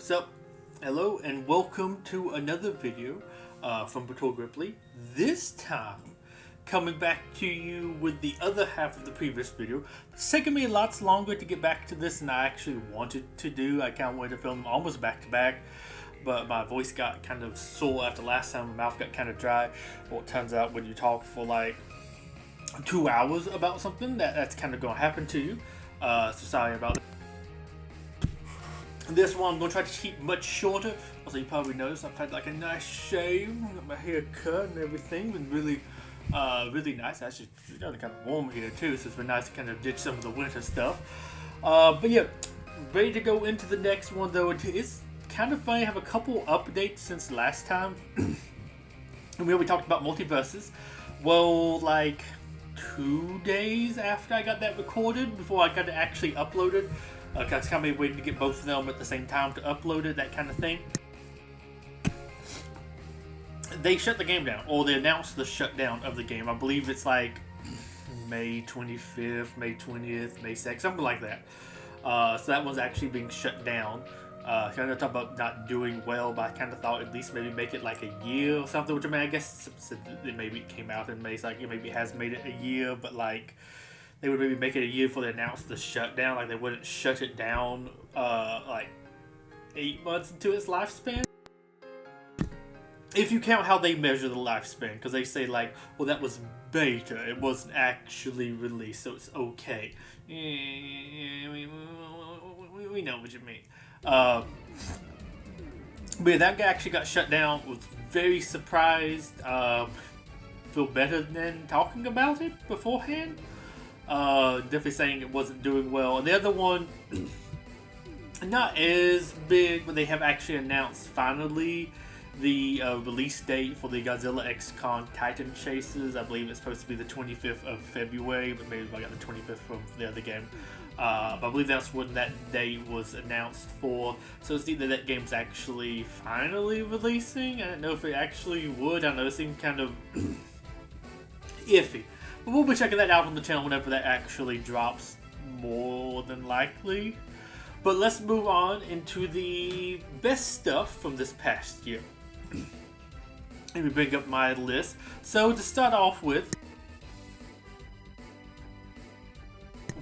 So, hello and welcome to another video from Betuor Gripley. This time, coming back to you with the other half of the previous video. It's taken me lots longer to get back to this than I actually wanted to do. I kind of wanted to film almost back to back, but my voice got kind of sore after last time. My mouth got kind of dry. Well, it turns out when you talk for like 2 hours about something, that's kind of going to happen to you. So sorry about that. This one I'm going to try to keep much shorter. Also, you probably noticed I've had like a nice shave, got my hair cut and everything. Been really nice. Actually, it's gotten kind of warm here too, so it's been nice to kind of ditch some of the winter stuff. But yeah, ready to go into the next one though. It's kind of funny. I have a couple updates since last time. And we talked about multiverses. Well, like 2 days after I got that recorded, before I got it actually uploaded. I was kind of waiting to get both of them at the same time to upload it, that kind of thing. They shut the game down, or they announced the shutdown of the game. I believe it's like May 25th, May 20th, May 2nd, something like that. So that one's actually being shut down. Kind of talk about not doing well, but I kind of thought at least maybe make it like a year or something. Which I mean, I guess maybe it came out in May, so like it maybe has made it a year, but like they would maybe make it a year before they announced the shutdown. Like they wouldn't shut it down like 8 months into its lifespan. If you count how they measure the lifespan, because they say like, well, that was beta, it wasn't actually released, so it's okay. We know what you mean. But yeah, that guy actually got shut down. Was very surprised. Feel better than talking about it beforehand. Definitely saying it wasn't doing well. And the other one, not as big, but they have actually announced finally the release date for the Godzilla X-Con Titan Chasers. I believe it's supposed to be the 25th of February, but maybe I got the 25th from the other game. But I believe that's when that date was announced for. So it's either that game's actually finally releasing. I don't know if it actually would. I don't know, it seemed kind of iffy. But we'll be checking that out on the channel whenever that actually drops, more than likely. But let's move on into the best stuff from this past year. Let me bring up my list. So to start off with,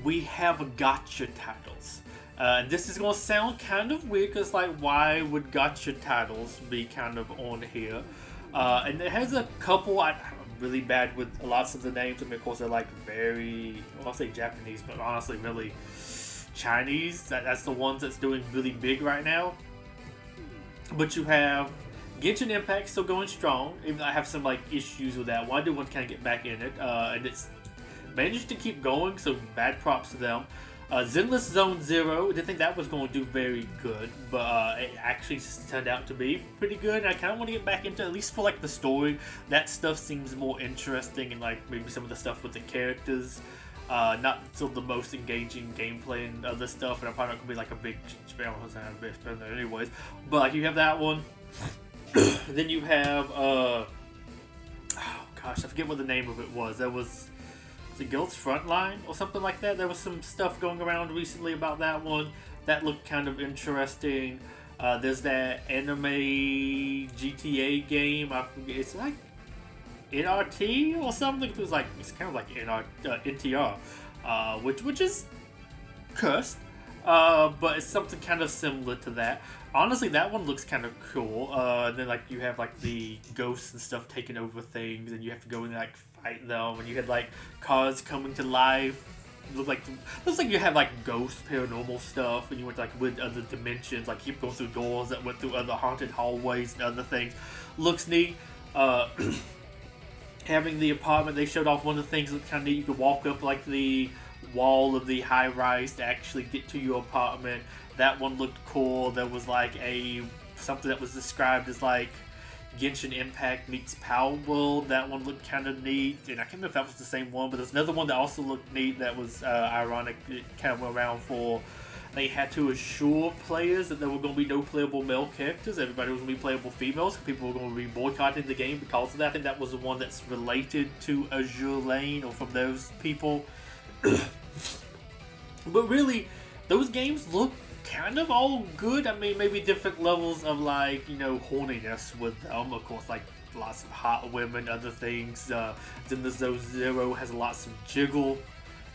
we have gacha titles. This is going to sound kind of weird because like, why would gacha titles be kind of on here? And it has a couple. I'm really bad with lots of the names. I mean, of course, they're like very, well, I'll say Japanese, but honestly, really Chinese. That's the ones that's doing really big right now. But you have Genshin Impact still going strong, even though I have some like issues with that. Well, I do want to kind of get back in it, and it's managed to keep going, so bad props to them. Zenless Zone Zero, I didn't think that was going to do very good, but it actually turned out to be pretty good. And I kind of want to get back into, at least for like the story, that stuff seems more interesting, and like maybe some of the stuff with the characters. Not still the most engaging gameplay and other stuff, and I'm probably not going to be like a big spender anyways. But like you have that one. Then you have, oh gosh, I forget what the name of it was. There was the Guild's Frontline or something like that. There was some stuff going around recently about that one. That looked kind of interesting. There's that anime GTA game. I forget, it's like NRT or something. It was like, it's kind of like NTR, which is cursed, but it's something kind of similar to that. Honestly, that one looks kind of cool. And then like you have like the ghosts and stuff taking over things, and you have to go and like fight them. And you had like cars coming to life. Looks like you have like ghost paranormal stuff, and you went like with other dimensions. Like keep going through doors that went through other haunted hallways and other things. Looks neat. Having the apartment, they showed off one of the things that looked kind of neat. You could walk up like the wall of the high rise to actually get to your apartment. That one looked cool. There was like something that was described as like Genshin Impact meets Power World. That one looked kind of neat, and I can't remember if that was the same one, but there's another one that also looked neat that was ironic. It kind of went around for, they had to assure players that there were going to be no playable male characters. Everybody was going to be playable females. People were going to be boycotting the game because of that. I think that was the one that's related to Azure Lane, or from those people. But really, those games look kind of all good. I mean, maybe different levels of like, horniness with them. Of course, like lots of hot women, other things. Then the Zero has lots of jiggle.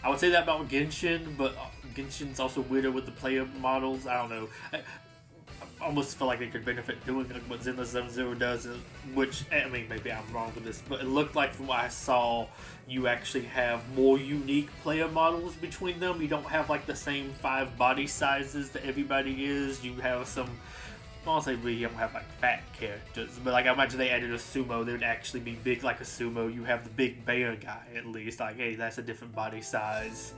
I would say that about Genshin, but Genshin's also weirder with the player models. I don't know. I almost feel like they could benefit doing like what Zenless Zone Zero does, which, I mean, maybe I'm wrong with this, but it looked like from what I saw, you actually have more unique player models between them. You don't have like the same 5 body sizes that everybody is. You have some, I won't say you don't have like fat characters, but like I imagine they added a sumo, they would actually be big like a sumo. You have the big bear guy at least, like, hey, that's a different body size.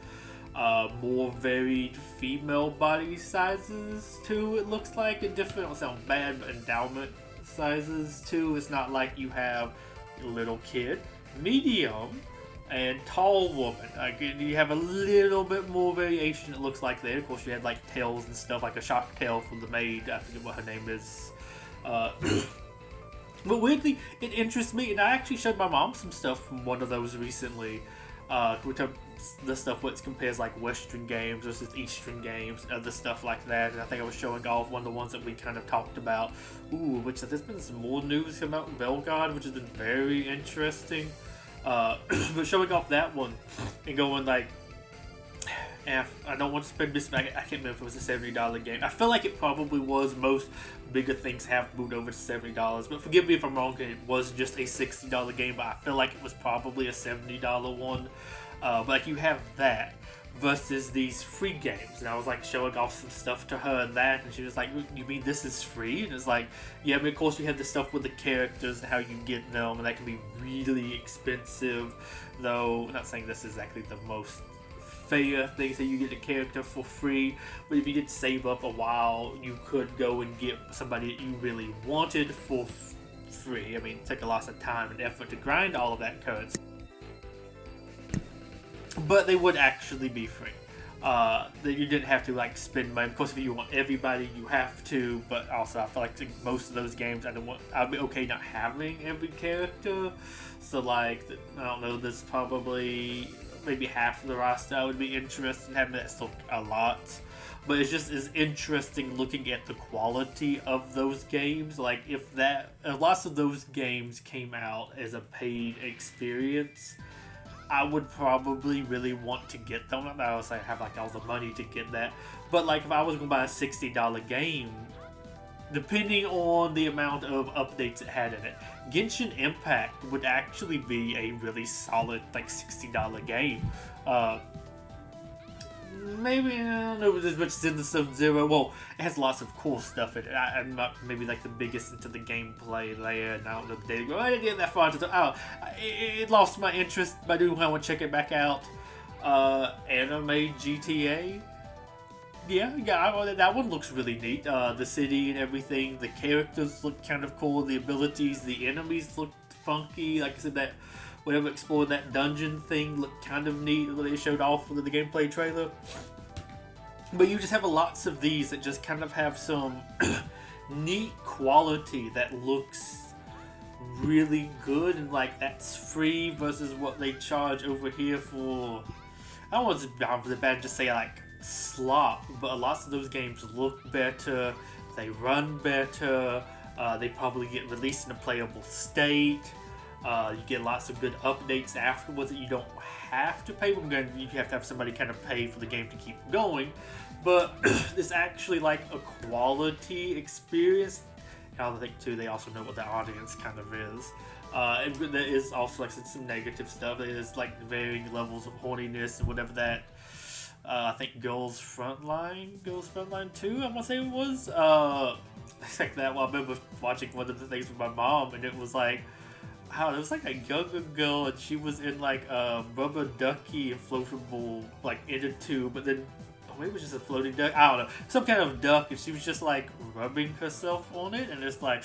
More varied female body sizes too, it looks like. It different, don't sound bad, but endowment sizes too. It's not like you have a little kid, medium, and tall woman. Like, you have a little bit more variation, it looks like there. Of course, you had like tails and stuff, like a shock tail from the maid, I forget what her name is. But weirdly, it interests me, and I actually showed my mom some stuff from one of those recently. The stuff which compares like Western games versus Eastern games, other stuff like that. And I think I was showing off one of the ones that we kind of talked about. Ooh, which there's been some more news come out in Belgard, which has been very interesting. But showing off that one and going like, I don't want to spend this. I can't remember if it was a $70 game. I feel like it probably was. Most bigger things have moved over to $70, but forgive me if I'm wrong. It was just a $60 game, but I feel like it was probably a $70 one. But like you have that versus these free games, and I was like showing off some stuff to her and that, and she was like, "You mean this is free?" And it's like, yeah, I mean, of course you have the stuff with the characters and how you get them, and that can be really expensive. Though I'm not saying this is exactly the most fair thing that you get a character for free, but if you did save up a while, you could go and get somebody that you really wanted for free. I mean, it took a lot of time and effort to grind all of that currency, but they would actually be free. That you didn't have to like spend money. Of course, if you want everybody, you have to. But also, I feel like most of those games, I'd be okay not having every character. So like, I don't know. There's probably maybe half of the roster I would be interested in having. That still a lot, but it's just as interesting looking at the quality of those games. Like if lots of those games came out as a paid experience, I would probably really want to get them. Not that I was like have like all the money to get that, but like if I was going to buy a $60 game, depending on the amount of updates it had in it, Genshin Impact would actually be a really solid like $60 game. Maybe I don't know as much as in the Sub-Zero. Well, it has lots of cool stuff in it. I'm not maybe like the biggest into the gameplay there, and I don't know if they go. I didn't get that far into the. It lost my interest, but I do want to check it back out. Anime GTA. Yeah, that one looks really neat. The city and everything, the characters look kind of cool. The abilities, the enemies look funky. Like I said, that whatever explored that dungeon thing looked kind of neat. What they showed off with the gameplay trailer. But you just have lots of these that just kind of have some neat quality that looks really good, and like that's free versus what they charge over here for. I don't want to be bad to say like slop, but lots of those games look better, they run better, they probably get released in a playable state. You get lots of good updates afterwards that you don't have to pay for. You have to have somebody kind of pay for the game to keep going, but it's actually like a quality experience. And I think too, they also know what the audience kind of is. And there is also like some negative stuff. There's like varying levels of horniness and whatever that. I think Girls Frontline 2, I want to say it was. It's like that. Well, I remember watching one of the things with my mom, and it was like, it was like a younger girl, and she was in like a rubber ducky inflatable like inner tube, but then maybe it was just a floating duck. I don't know, some kind of duck, and she was just like rubbing herself on it, and it's like,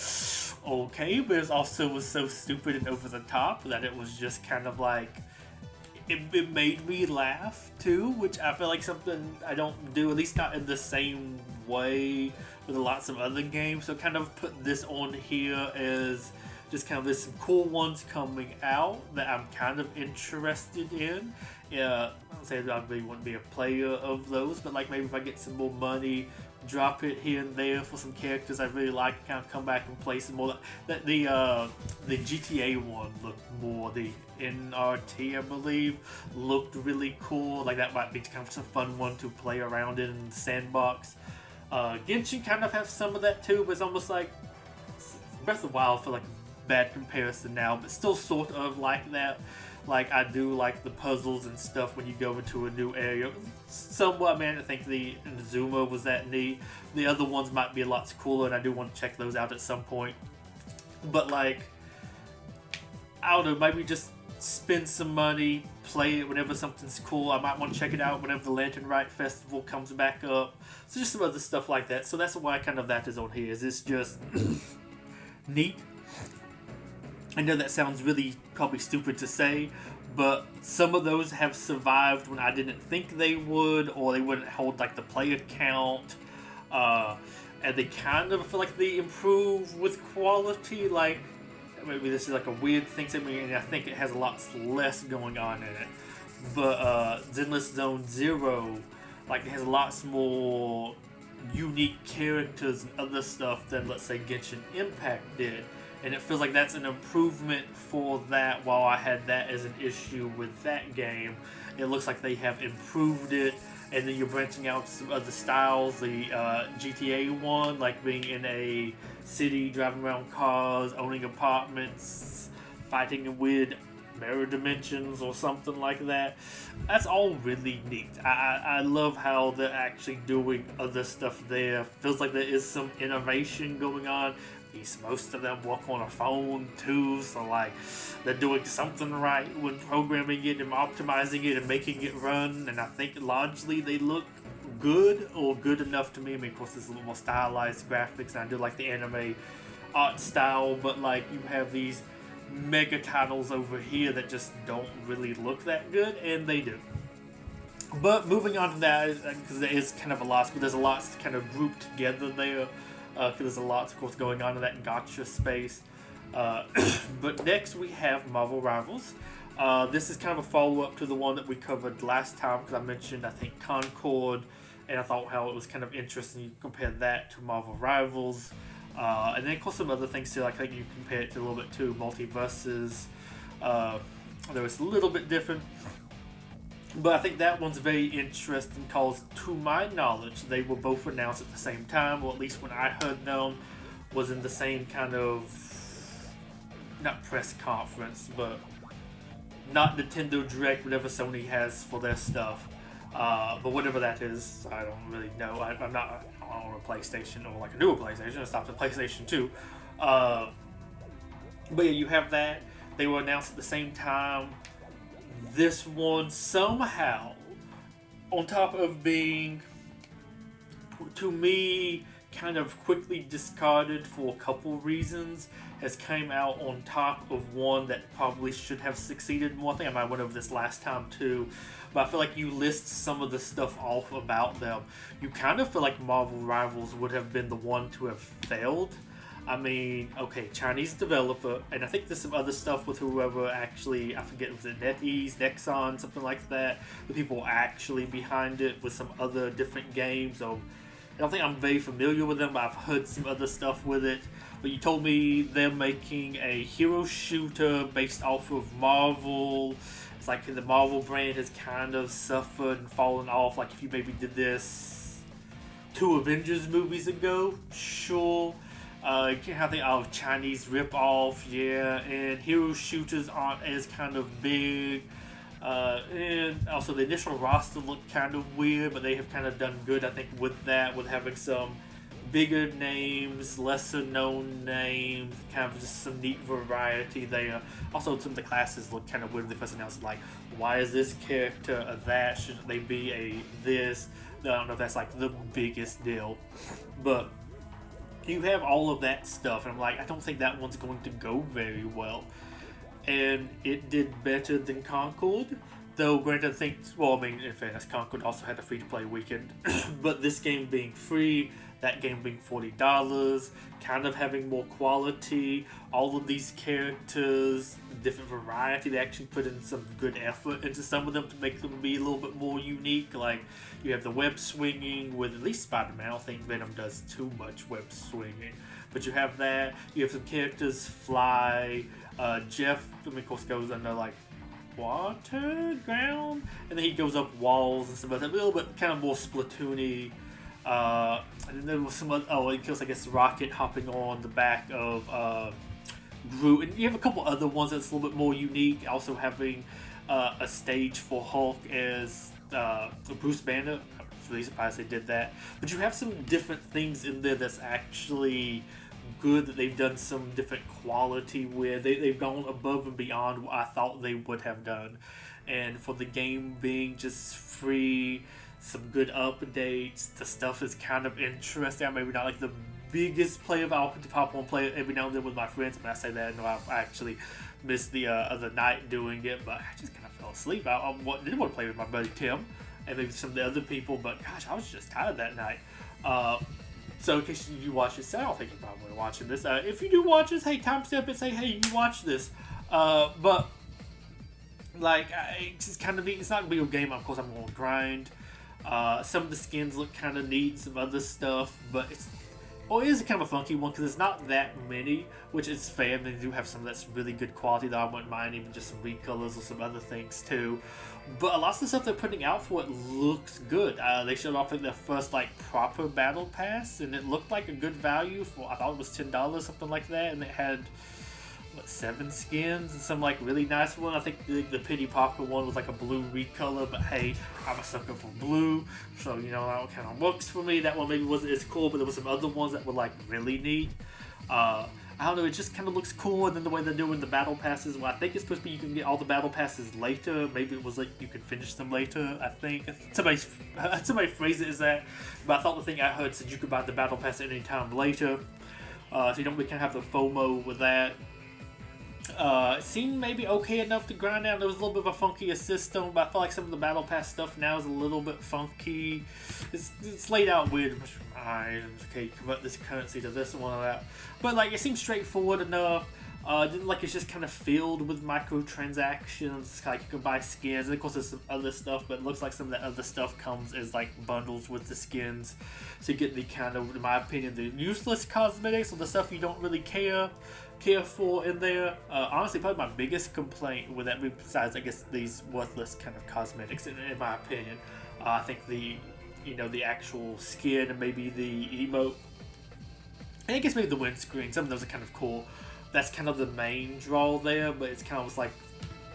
okay, but it also was so stupid and over the top that it was just kind of like. It made me laugh too, which I feel like something I don't do, at least not in the same way with lots of other games. So kind of put this on here as just kind of there's some cool ones coming out that I'm kind of interested in. Yeah, I don't say that I really want to be a player of those, but like maybe if I get some more money, drop it here and there for some characters I really like, kind of come back and play some more. The GTA one looked more, the NRT I believe looked really cool. Like that might be kind of a fun one to play around in the sandbox. Genshin kind of have some of that too, but it's almost like Breath of the Wild for like a bad comparison now, but still sort of like that. Like I do like the puzzles and stuff when you go into a new area. Somewhat, man. I think the Inazuma was that neat. The other ones might be a lot cooler, and I do want to check those out at some point. But like, I don't know, maybe just spend some money, play it whenever something's cool. I might want to check it out whenever the Lantern Rite Festival comes back up. So just some other stuff like that. So that's why kind of that is on here. Is it's just neat. I know that sounds really probably stupid to say, but some of those have survived when I didn't think they would, or they wouldn't hold like the player count, and they kind of feel like they improve with quality. Like maybe this is like a weird thing to me, and I think it has a lot less going on in it. But Zenless Zone Zero, like it has lots more unique characters and other stuff than let's say Genshin Impact did. And it feels like that's an improvement for that. While I had that as an issue with that game, it looks like they have improved it. And then you're branching out to some other styles. The GTA one, like being in a city, driving around cars, owning apartments, fighting in weird mirror dimensions or something like that. That's all really neat. I love how they're actually doing other stuff there. Feels like there is some innovation going on. Most of them work on a phone too, so like they're doing something right when programming it and optimizing it and making it run. And I think largely they look good or good enough to me. I mean, of course, there's a little more stylized graphics, and I do like the anime art style, but like you have these mega titles over here that just don't really look that good, and they do. But moving on to that, because there is kind of a lot, but there's a lot kind of grouped together there. Because there's a lot, of course, going on in that gacha space. But next we have Marvel Rivals. This is kind of a follow-up to the one that we covered last time, because I mentioned, I think, Concord, and I thought how it was kind of interesting. You compare that to Marvel Rivals. And then, of course, some other things too, like I think you compare it to a little bit to Multiverses. There was a little bit different. But I think that one's very interesting because, to my knowledge, they were both announced at the same time, or at least when I heard them, was in the same kind of, not press conference, but not Nintendo Direct, whatever Sony has for their stuff. But whatever that is, I don't really know. I'm not on a PlayStation, or like a newer PlayStation. I stopped at PlayStation 2. But yeah, you have that. They were announced at the same time. This one somehow, on top of being, to me, kind of quickly discarded for a couple reasons, has came out on top of one that probably should have succeeded more. I think I might have went over this last time too, but I feel like you list some of the stuff off about them. You kind of feel like Marvel Rivals would have been the one to have failed. I mean, okay, Chinese developer, and I think there's some other stuff with whoever actually, I forget, was it NetEase, Nexon, something like that, the people actually behind it with some other different games. So I don't think I'm very familiar with them, but I've heard some other stuff with it. But you told me they're making a hero shooter based off of Marvel. It's like the Marvel brand has kind of suffered and fallen off. Like if you maybe did this 2 Avengers movies ago, sure. You can't have the Chinese rip-off, yeah, and hero shooters aren't as kind of big, and also the initial roster looked kind of weird, but they have kind of done good, I think, with that, with having some bigger names, lesser known names, kind of just some neat variety there. Also, some of the classes look kind of weird. They first announced, like, why is this character a that? Shouldn't they be a this? I don't know if that's like the biggest deal, but you have all of that stuff, and I'm like, I don't think that one's going to go very well. And it did better than Concord, though granted, I think, well, I mean, in fairness, Concord also had a free-to-play weekend, but this game being free, that game being $40, kind of having more quality, all of these characters, different variety. They actually put in some good effort into some of them to make them be a little bit more unique. Like you have the web swinging with at least Spider-Man. I don't think Venom does too much web swinging, but you have that. You have some characters fly. Jeff, of course, goes under like water, ground, and then he goes up walls and stuff like that. A little bit kind of more Splatoony. And then there was some other, it kills, I guess, Rocket hopping on the back of Groot, and you have a couple other ones that's a little bit more unique. Also having a stage for Hulk as Bruce Banner. I'm really surprised they did that. But you have some different things in there that's actually good, that they've done some different quality with. They've gone above and beyond what I thought they would have done. And for the game being just free, some good updates, the stuff is kind of interesting. I'm maybe not like the biggest player, but I'll pop on play it every now and then with my friends. When I say that, I actually missed the other night doing it, but I just kind of fell asleep. I didn't want to play with my buddy Tim and maybe some of the other people, but gosh, I was just tired that night. So in case you watch this, I don't think you're probably watching this. If you do watch this, hey, timestamp it, say, hey, you watch this. But like, it's just kind of neat. It's not a real game. Of course, I'm going to grind. Some of the skins look kind of neat, some other stuff, but it is kind of a funky one because there's not that many, which is fair. They do have some that's really good quality that I wouldn't mind, even just some recolors or some other things too. But a lot of the stuff they're putting out for it looks good. They showed off their first like proper battle pass, and it looked like a good value for, I thought it was $10, something like that, and it had 7 skins and some like really nice one. I think the Pity Parker one was like a blue recolor, but hey, I'm a sucker for blue, so you know that kind of works for me. That one maybe wasn't as cool, but there was some other ones that were like really neat. I don't know, it just kind of looks cool. And then the way they're doing the battle passes, well, I think it's supposed to be you can get all the battle passes later. Maybe it was like you can finish them later, I think. Somebody phrased it as that, but I thought the thing I heard said you could buy the battle pass at any time later, so you don't really kind of have the FOMO with that. It seemed maybe okay enough to grind out. There was a little bit of a funkier system, but I feel like some of the battle pass stuff now is a little bit funky. It's laid out weird. Okay, convert this currency to this one or that. But like, it seems straightforward enough. Like, it's just kind of filled with microtransactions. It's like you can buy skins, and of course there's some other stuff, but it looks like some of that other stuff comes as like bundles with the skins. So you get the kind of, in my opinion, the useless cosmetics or the stuff you don't really care for in there. Honestly, probably my biggest complaint with that, besides I guess these worthless kind of cosmetics, in my opinion, I think the actual skin and maybe the emote, and I guess maybe the windscreen, some of those are kind of cool. That's kind of the main draw there, but it's kind of like,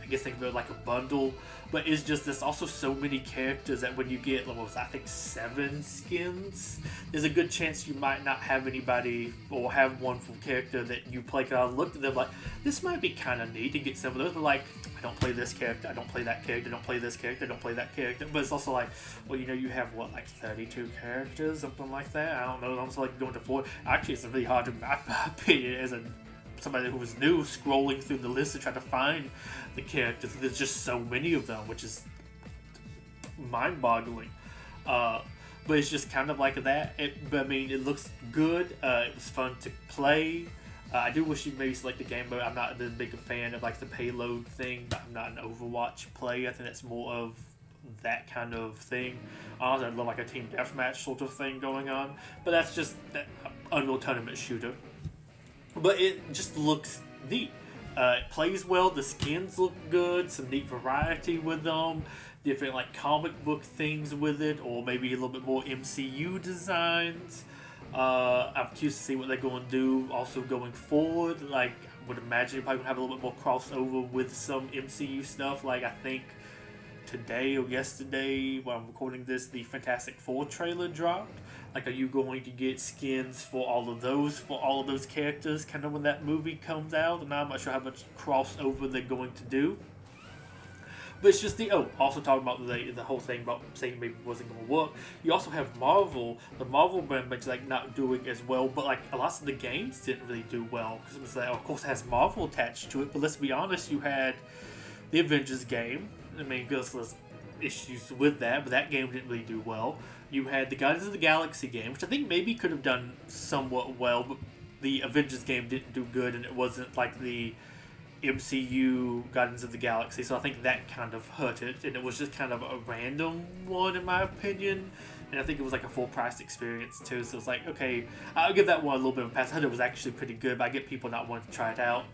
I guess think of it like a bundle, but it's just there's also so many characters that when you get, what was I think 7 skins, there's a good chance you might not have anybody or have one from character that you play. Cause I looked at them like, this might be kind of neat to get some of those, but like, I don't play this character, I don't play that character, I don't play this character, I don't play that character. But it's also like, well, you have what, like 32 characters, something like that. I don't know. I'm just like going to 4. Actually, it's really hard to, in my opinion, as somebody who was new, scrolling through the list to try to find the characters. There's just so many of them, which is mind-boggling. But it's just kind of like that. But I mean, it looks good. It was fun to play. I do wish you maybe select the game mode. I'm not the big fan of like the payload thing, but I'm not an Overwatch player. I think that's more of that kind of thing. Honestly, I'd love like a team deathmatch sort of thing going on. But that's just that Unreal Tournament shooter. But it just looks neat. It plays well. The skins look good. Some neat variety with them. Different like comic book things with it, or maybe a little bit more MCU designs. I'm curious to see what they're going to do also going forward. Like, I would imagine you're probably going to have a little bit more crossover with some MCU stuff. Like, I think today or yesterday, while I'm recording this, the Fantastic Four trailer dropped. Like, are you going to get skins for all of those characters kind of when that movie comes out? And I'm not sure how much crossover they're going to do. But it's just also talking about the whole thing about saying maybe it wasn't going to work. You also have Marvel. The Marvel brand is like not doing as well, but like a lot of the games didn't really do well. Because it was like, of course, it has Marvel attached to it. But let's be honest, you had the Avengers game. I mean, there's issues with that, but that game didn't really do well. You had the Guardians of the Galaxy game, which I think maybe could have done somewhat well, but the Avengers game didn't do good, and it wasn't like the MCU Guardians of the Galaxy, so I think that kind of hurt it, and it was just kind of a random one in my opinion, and I think it was like a full price experience too, so it's like, okay, I'll give that one a little bit of a pass. I heard it was actually pretty good, but I get people not wanting to try it out.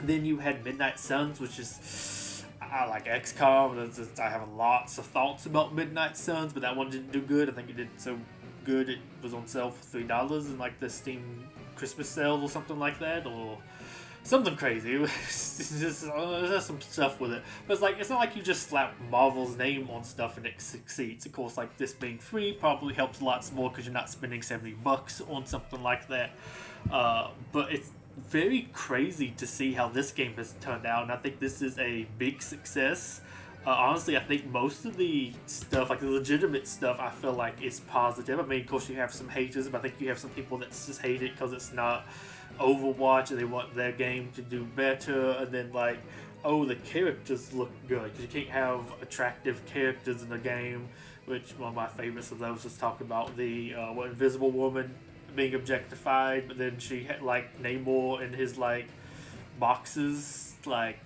Then you had Midnight Suns, which is, I like XCOM, I have lots of thoughts about Midnight Suns, but that one didn't do good. I think it did so good it was on sale for $3 in like the Steam Christmas sale or something like that, or something crazy. There's some stuff with it, but it's like, it's not like you just slap Marvel's name on stuff and it succeeds. Of course, like this being free probably helps lots more because you're not spending $70 on something like that. But it's very crazy to see how this game has turned out, and I think this is a big success. Honestly, I think most of the stuff, like the legitimate stuff, I feel like is positive. I mean, of course, you have some haters, but I think you have some people that just hate it because it's not Overwatch and they want their game to do better, and then like, oh, the characters look good, because you can't have attractive characters in the game, which one of my favorites of those was talk about the Invisible Woman being objectified, but then she had like Namor in his like boxes, like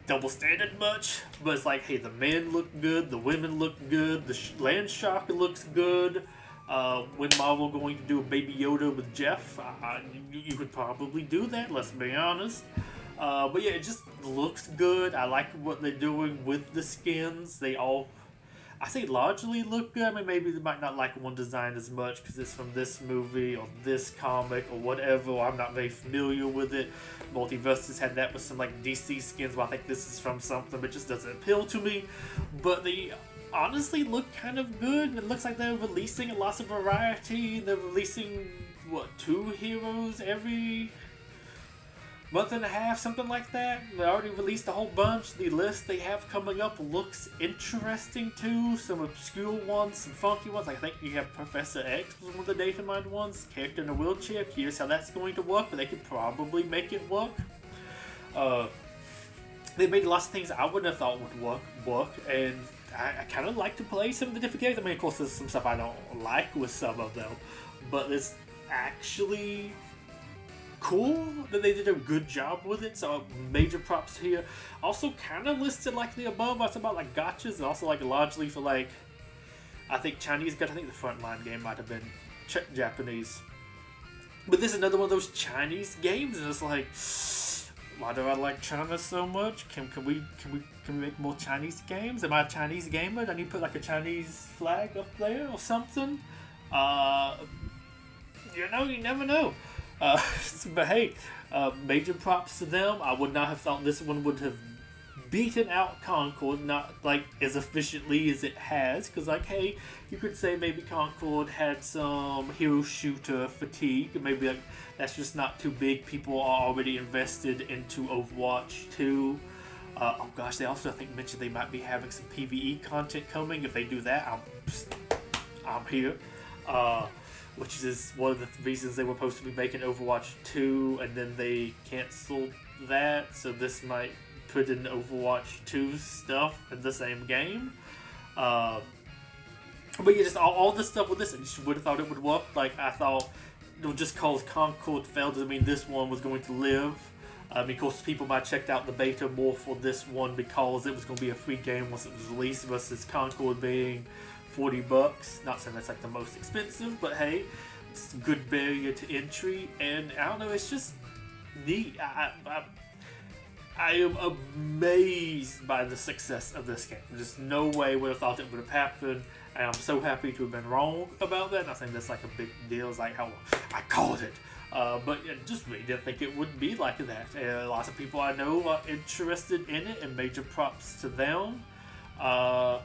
double standard much, but it's like, hey, the men look good, the women look good, the land shark looks good. When Marvel going to do a Baby Yoda with Jeff? You could probably do that, let's be honest. But yeah, it just looks good. I like what they're doing with the skins. They all, I say, largely look good. I mean, maybe they might not like one design as much because it's from this movie or this comic or whatever, or I'm not very familiar with it. Multiverses had that with some like DC skins, but I think this is from something, but it just doesn't appeal to me. But they honestly look kind of good. It looks like they're releasing lots of variety. They're releasing, what, 2 heroes every month and a half, something like that. They already released a whole bunch. The list they have coming up looks interesting too. Some obscure ones, some funky ones. I think you have Professor X was one of the data mined ones. Character in a wheelchair. Curious how that's going to work, but they could probably make it work. They made lots of things I wouldn't have thought would work, and I kind of like to play some of the different games. I mean, of course, there's some stuff I don't like with some of them, but it's actually cool that they did a good job with it, so major props here. Also kind of listed like the above, that's about like gotchas, and also like largely for like, I think Chinese gacha. I think the frontline game might have been Japanese, but this is another one of those Chinese games, and it's like, why do I like China so much? Can we make more Chinese games? Am I a Chinese gamer? Do I need to put like a Chinese flag up there or something? You never know. But hey, major props to them. I would not have thought this one would have beaten out Concord, not like as efficiently as it has, because like, hey, you could say maybe Concord had some hero shooter fatigue, maybe like that's just not too big. People are already invested into Overwatch 2. Oh gosh, they also I think mentioned they might be having some PvE content coming. If they do that, I'm here. Which is one of the reasons they were supposed to be making Overwatch 2, and then they canceled that, so this might put in Overwatch 2 stuff in the same game. But yeah, just all this stuff with this, and you would have thought it would work. Like, I thought, just cause Concord failed doesn't mean this one was going to live. Of course, people might have checked out the beta more for this one because it was going to be a free game once it was released, versus Concord being $40. Not saying that's like the most expensive, but hey, it's a good barrier to entry, and I don't know, it's just neat. I am amazed by the success of this game. There's no way would have thought it would have happened, and I'm so happy to have been wrong about that. Not saying that's like a big deal, it's like how I called it. But yeah, just really didn't think it would be like that. Lots of people I know are interested in it, and major props to them. I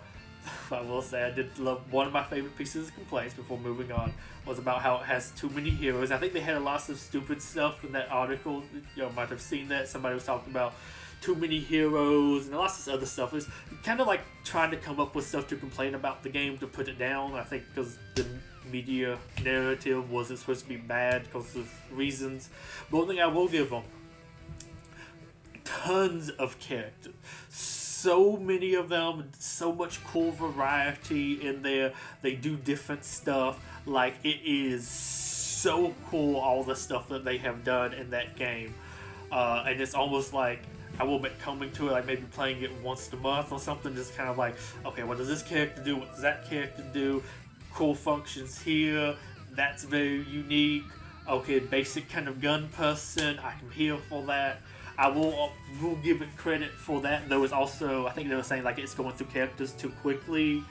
will say I did love, one of my favorite pieces of complaints before moving on was about how it has too many heroes. I think they had lots of stupid stuff in that article. You might have seen that. Somebody was talking about too many heroes and lots of other stuff. It's kind of like trying to come up with stuff to complain about the game to put it down. I think because the media narrative wasn't supposed to be bad because of reasons. But one thing I will give them, tons of characters. so many of them, so much cool variety in there. They do different stuff. Like, it is so cool, all the stuff that they have done in that game. And it's almost like I will be coming to it, like maybe playing it once a month or something, just kind of like, okay, what does this character do? What does that character do? Cool functions here. That's very unique. Okay, basic kind of gun person. I'm here for that. I will give it credit for that. There was also, I think they were saying like it's going through characters too quickly.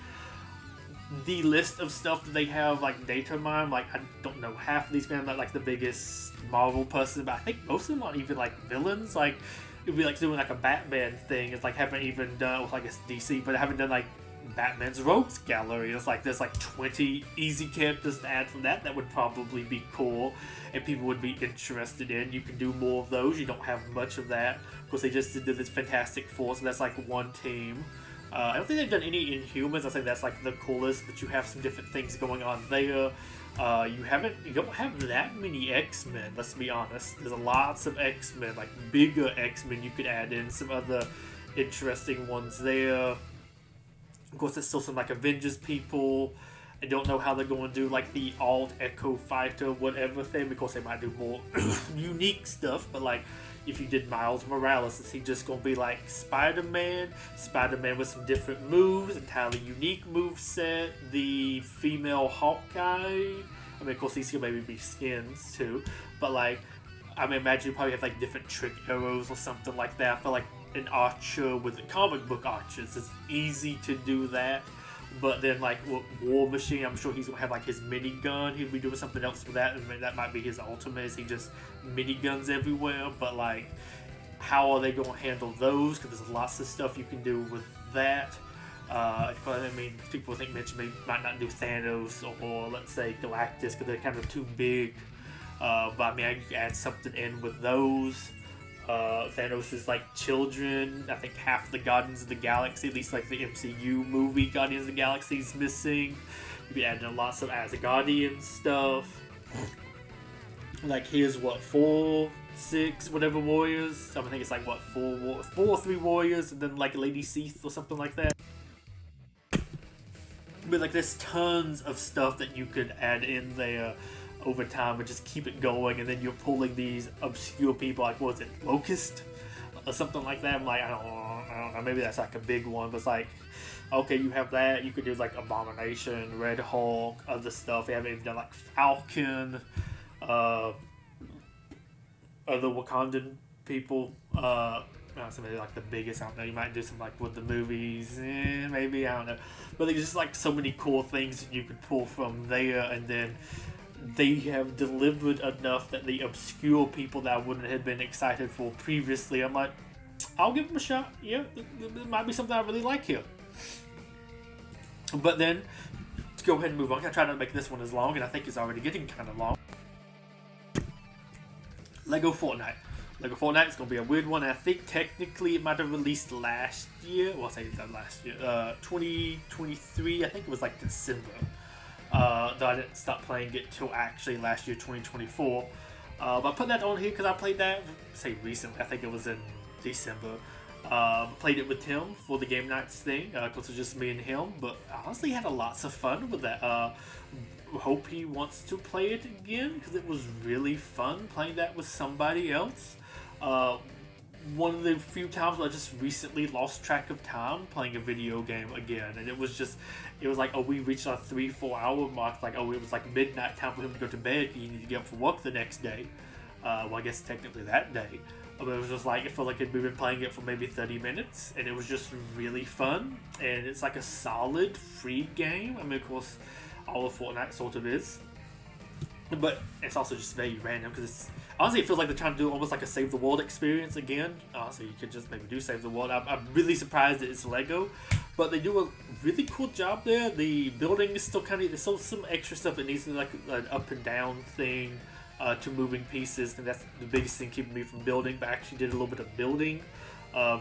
The list of stuff that they have, like data mine, like I don't know half of these men. I'm not like the biggest Marvel person, but I think most of them aren't even like villains. Like it'd be like doing like a Batman thing. It's like haven't even done with like it's DC, but I haven't done like Batman's Rogues Gallery. It's like there's like 20 easy characters to add from that would probably be cool and people would be interested in. You can do more of those. You don't have much of that. Of course, they just did this Fantastic Four, so that's like one team. I don't think they've done any Inhumans. I think that's like the coolest, but you have some different things going on there. You don't have that many X-Men, let's be honest. There's lots of X-Men, like bigger X-Men you could add in, some other interesting ones there. Of course, there's still some like Avengers people. I don't know how they're going to do like the Alt Echo Fighter, whatever thing, because they might do more unique stuff, but like if you did Miles Morales, is he just going to be like Spider-Man with some different moves, entirely unique move set? The female Hawkeye, I mean, of course, these could maybe be skins too, but like, I mean, imagine you probably have like different trick arrows or something like that. I feel like an archer with the comic book archers, it's easy to do that. But then, like, War Machine, I'm sure he's going to have, like, his minigun. He'll be doing something else with that, and that might be his ultimate, is he just miniguns everywhere. But, like, how are they going to handle those? Because there's lots of stuff you can do with that. I mean, people think Mitch might not do Thanos or, let's say, Galactus, because they're kind of too big. But, I mean, you can add something in with those. Thanos is like children. I think half the Guardians of the Galaxy, at least like the MCU movie Guardians of the Galaxy, is missing. You'll be adding lots of Asgardian stuff. Like here's what 4, 6, whatever warriors. I think it's like what 4 or 3 warriors, and then like Lady Sith or something like that. But like there's tons of stuff that you could add in there over time and just keep it going, and then you're pulling these obscure people like, what was it, Locust or something like that. I'm like, I don't know, maybe that's like a big one, but it's like, okay, you have that, you could do like Abomination, Red Hulk, other stuff. They haven't even done like Falcon, other Wakandan people, somebody like the biggest, I don't know, you might do some like with the movies, maybe, I don't know, but there's just like so many cool things that you could pull from there. And then they have delivered enough that the obscure people that I wouldn't have been excited for previously, I'm like, I'll give them a shot. Yeah, there might be something I really like here. But then, let's go ahead and move on. I try not to make this one as long, and I think it's already getting kind of long. Lego Fortnite. Lego Fortnite is going to be a weird one. I think technically it might have released last year. Well, I say that last year. 2023, I think it was like December. Though I didn't stop playing it till actually last year, 2024. But I put that on here because I played that, say recently, I think it was in December. Played it with Tim for the game nights thing, because it was just me and him. But I honestly had lots of fun with that. Hope he wants to play it again, because it was really fun playing that with somebody else. One of the few times I just recently lost track of time playing a video game again, and it was like, oh, we reached our 3-4 hour mark, like, oh, it was like midnight time for him to go to bed, you need to get up for work the next day. Well, I guess technically that day, but it was just like, it felt like we'd been playing it for maybe 30 minutes, and it was just really fun, and it's like a solid free game. I mean, of course, all of Fortnite sort of is, but it's also just very random, because it's honestly, it feels like they're trying to do almost like a Save the World experience again. Honestly, you could just maybe do Save the World. I'm really surprised that it's Lego, but they do a really cool job there. The building is still kind of, there's still some extra stuff that needs to be like an up and down thing to moving pieces, and that's the biggest thing keeping me from building. But I actually did a little bit of building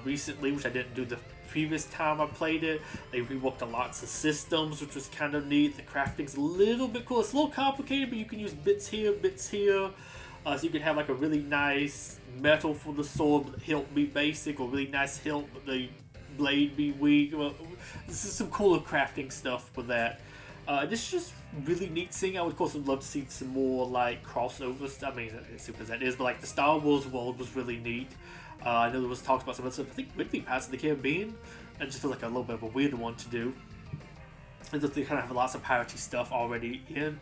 recently, which I didn't do the previous time I played it. They reworked lots of systems, which was kind of neat. The crafting's a little bit cool. It's a little complicated, but you can use bits here, bits here. So you can have like a really nice metal for the sword, but the hilt be basic, or really nice hilt, but the blade be weak. Well, this is some cooler crafting stuff with that. This is just really neat seeing. I would, of course, would love to see some more like crossover stuff. I mean, super as that is, but like the Star Wars world was really neat. I know there was talks about some other stuff. I think maybe Pirates of the Caribbean. I just feel like a little bit of a weird one to do. And just they kind of have lots of piratey stuff already in,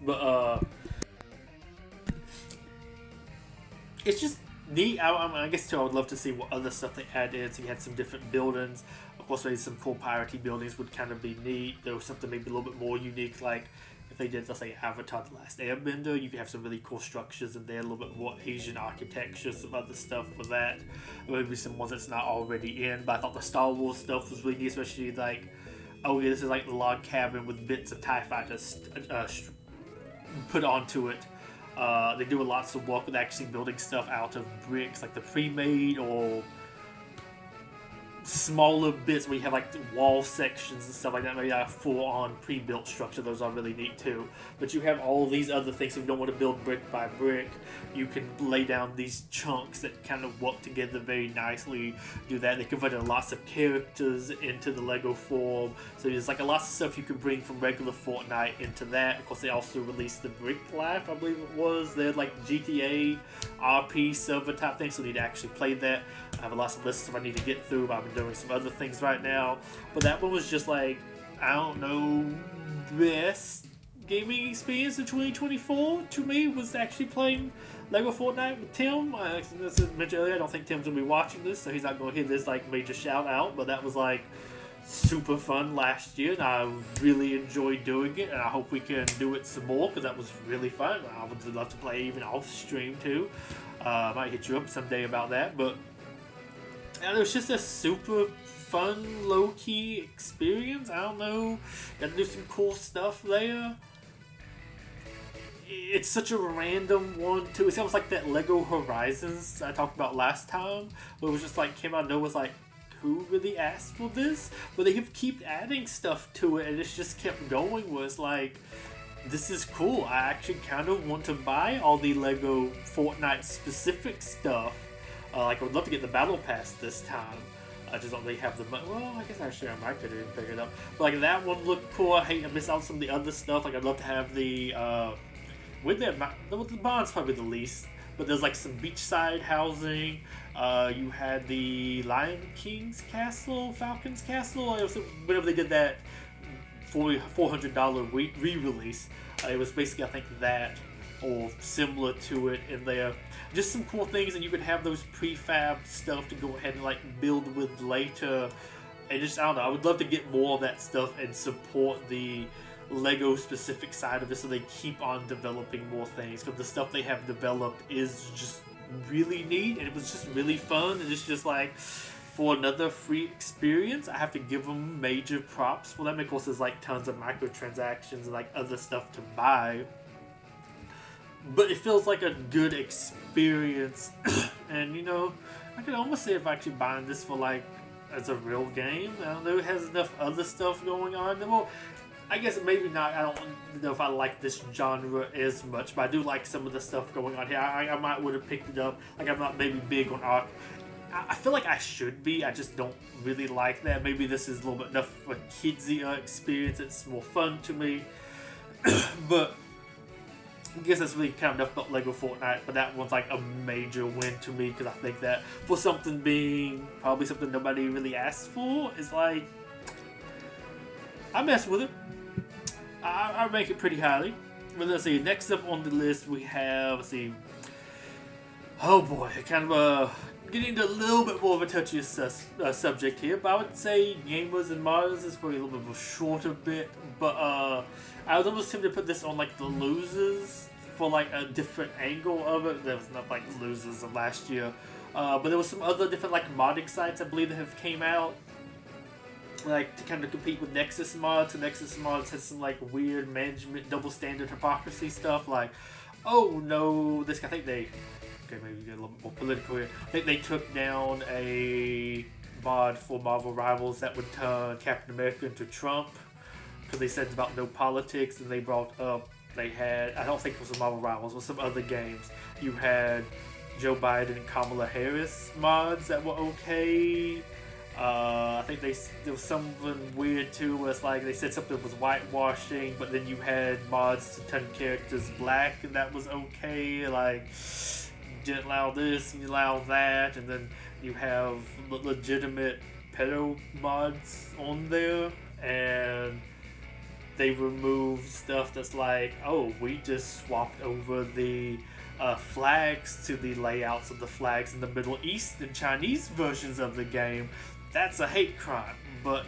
but it's just neat. I guess too, I would love to see what other stuff they add in. So you had some different buildings. Of course, maybe some cool piratey buildings would kind of be neat. There was something maybe a little bit more unique, like if they did, let's say, Avatar: The Last Airbender, you could have some really cool structures in there, a little bit more Asian architecture, some other stuff with that. Maybe some ones that's not already in. But I thought the Star Wars stuff was really neat, especially like, oh yeah, this is like the log cabin with bits of TIE fighters put onto it. They do lots of work with actually building stuff out of bricks, like the pre-made or smaller bits where you have like the wall sections and stuff like that. Maybe a full-on pre-built structure. Those are really neat too. But you have all these other things. If you don't want to build brick by brick, you can lay down these chunks that kind of work together very nicely. Do that. They converted lots of characters into the Lego form. So there's like a lot of stuff you can bring from regular Fortnite into that. Of course, they also released the Brick Life, I believe it was. They're like GTA RP server type thing, so you need to actually play that. I have a lot of lists if I need to get through, but I've been doing some other things right now. But that one was just like, I don't know, best gaming experience in 2024 to me was actually playing Lego Fortnite with Tim. As I mentioned earlier, I don't think Tim's going to be watching this, so he's not going to hear this like major shout out, but that was like super fun last year, and I really enjoyed doing it, and I hope we can do it some more because that was really fun. I would love to play even off stream too. I might hit you up someday about that, but and it was just a super fun, low-key experience. I don't know. Got to do some cool stuff there. It's such a random one, too. It's almost like that Lego Horizons I talked about last time, where it was just like, came out of nowhere, was like, who really asked for this? But they have kept adding stuff to it, and it's just kept going, where it's like, this is cool. I actually kind of want to buy all the Lego Fortnite-specific stuff. Like, I would love to get the Battle Pass this time. I just don't really have the money. Well, I guess actually I might could even pick it up. But, like, that one looked cool. I miss out on some of the other stuff. Like, I'd love to have the, the bond's probably the least. But there's, like, some beachside housing. You had the Lion King's Castle, Falcon's Castle. Whenever they did that $400 re-release, it was basically, I think, that or similar to it in there. Just some cool things, and you could have those prefab stuff to go ahead and like build with later. And just, I don't know, I would love to get more of that stuff and support the Lego specific side of it so they keep on developing more things, because the stuff they have developed is just really neat, and it was just really fun. And it's just like, for another free experience, I have to give them major props for them. Of course, there's like tons of microtransactions and like other stuff to buy, but it feels like a good experience. And you know, I can almost say if I'm actually buying this for like as a real game. I don't know, it has enough other stuff going on. Well, I guess maybe not. I don't know if I like this genre as much, but I do like some of the stuff going on here. I might would have picked it up. Like, I'm not maybe big on Ark. I feel like I should be. I just don't really like that. Maybe this is a little bit enough of a kidsy experience. It's more fun to me. But I guess that's really kind of enough about Lego Fortnite. But that one's like a major win to me, because I think that for something being probably something nobody really asked for, is like, I mess with it. I rank it pretty highly. But let's see, next up on the list we have, let's see, oh boy, kind of getting into a little bit more of a touchy subject here, but I would say Gamers and Modders is probably a little bit of a shorter bit, but I was almost tempted to put this on like the losers for like a different angle of it. There was not like losers of last year, but there was some other different like modding sites I believe that have came out, like to kind of compete with Nexus Mods. And Nexus Mods has some like weird management double standard hypocrisy stuff, like, oh no, this guy, I think they, okay, maybe get a little bit more political here. I think they took down a mod for Marvel Rivals that would turn Captain America into Trump, because they said it's about no politics. And they brought up, they had, I don't think it was Marvel Rivals, but some other games, you had Joe Biden and Kamala Harris mods that were okay. I think there was something weird too, where it's like they said something was whitewashing, but then you had mods to turn characters black, and that was okay. Like, you didn't allow this and you allow that, and then you have legitimate pedo mods on there, and they removed stuff that's like, oh, we just swapped over the flags to the layouts of the flags in the Middle East and Chinese versions of the game. That's a hate crime. But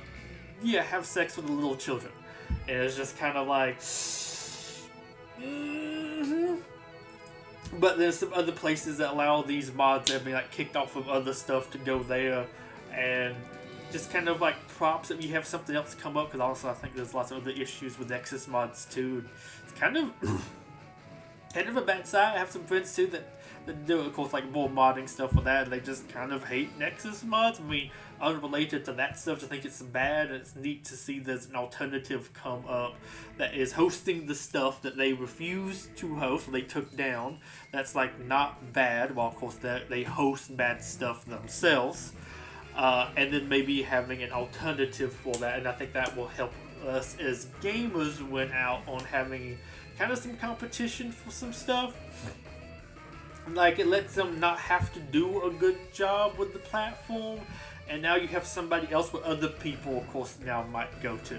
yeah, have sex with the little children. And it's just kind of like, mm-hmm. But there's some other places that allow these mods that have been like kicked off of other stuff to go there, and just kind of like props that we have something else come up, because also I think there's lots of other issues with Nexus mods too. It's kind of a bad side. I have some friends too that do, of course, like more modding stuff for that, and they just kind of hate Nexus mods. I mean, unrelated to that stuff, I think it's bad, and it's neat to see there's an alternative come up that is hosting the stuff that they refused to host, or they took down. That's like not bad, while of course they host bad stuff themselves. And then maybe having an alternative for that, and I think that will help us as gamers win out on having kind of some competition for some stuff. Like, it lets them not have to do a good job with the platform, and now you have somebody else where other people, of course, now might go to.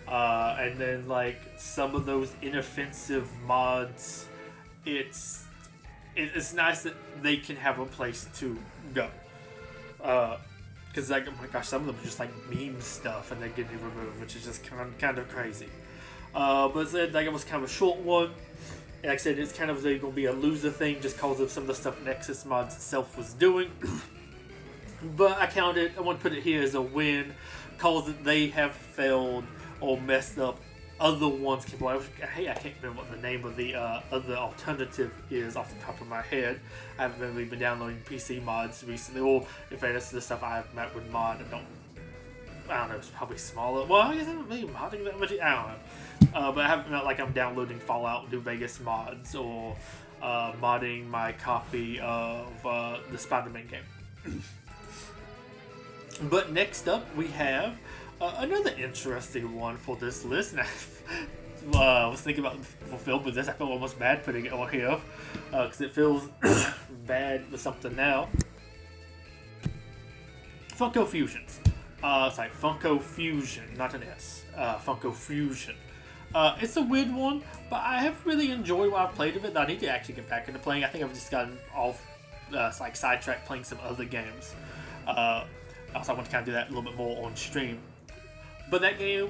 And then, like, some of those inoffensive mods, it's nice that they can have a place to go. Because, like, oh my gosh, some of them are just like meme stuff and they're getting removed, which is just kind of crazy. But like, it was kind of a short one. Like I said, it's kind of going to be a loser thing just because of some of the stuff Nexus Mods itself was doing. But I want to put it here as a win, because they have failed or messed up other ones. Hey, I can't remember what the name of the other alternative is off the top of my head. I haven't really been downloading PC mods recently, or in fairness to the stuff I've met with mod, I don't know, it's probably smaller. Well, I guess I haven't really modding that much. I don't know. But I haven't, not like I'm downloading Fallout New Vegas mods, or modding my copy of the Spider-Man game. But next up, we have another interesting one for this list. And I was thinking about fulfilled with this. I feel almost bad putting it on here, because it feels bad with something now. Funko Fusions. Sorry, Funko Fusion, not an S. Funko Fusion. It's a weird one, but I have really enjoyed what I've played of it. I need to actually get back into playing. I think I've just gotten off, like, sidetracked playing some other games. Also, I want to kind of do that a little bit more on stream. But that game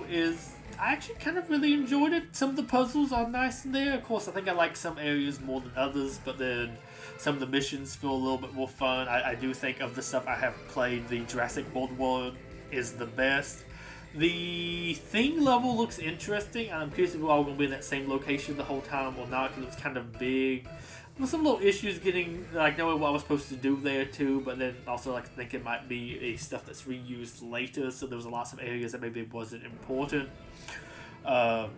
I actually kind of really enjoyed it. Some of the puzzles are nice in there. Of course, I think I like some areas more than others, but then some of the missions feel a little bit more fun. I do think of the stuff I have played, the Jurassic World one is the best. The Thing level looks interesting. I'm curious if we're all going to be in that same location the whole time or not, because it's kind of big. With some little issues getting, like, knowing what I was supposed to do there too, but then also, like, I think it might be stuff that's reused later, so there was a lot of areas that maybe wasn't important. And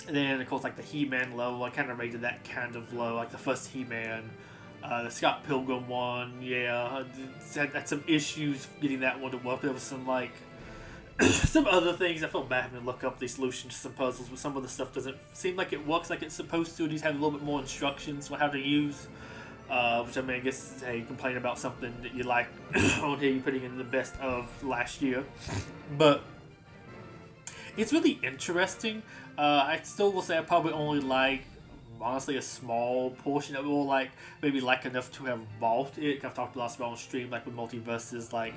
then, of course, like, the He-Man level, I kind of rated that kind of low, like the first He-Man. The Scott Pilgrim one, yeah, had some issues getting that one to work. There was some, like, some other things. I felt bad having to look up the solution to some puzzles, but some of the stuff doesn't seem like it works like it's supposed to. These have a little bit more instructions on how to use, which, I mean, I guess, hey, you complain about something that you like on here, you're putting in the best of last year. But it's really interesting. I still will say I probably only like, honestly, a small portion of it, or like maybe like enough to have bought it. I've talked a lot about on stream, like with multiverses, like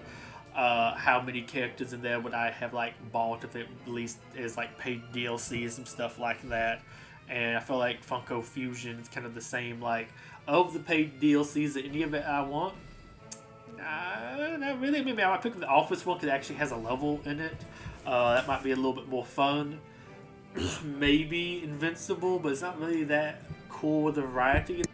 how many characters in there would I have like bought if it released as like paid DLC and some stuff like that. And I feel like Funko Fusion is kind of the same. Like, of the paid DLCs, that any of it I want? Not really. Maybe I might pick the Office one because it actually has a level in it. That might be a little bit more fun. Maybe Invincible, but it's not really that cool with the variety.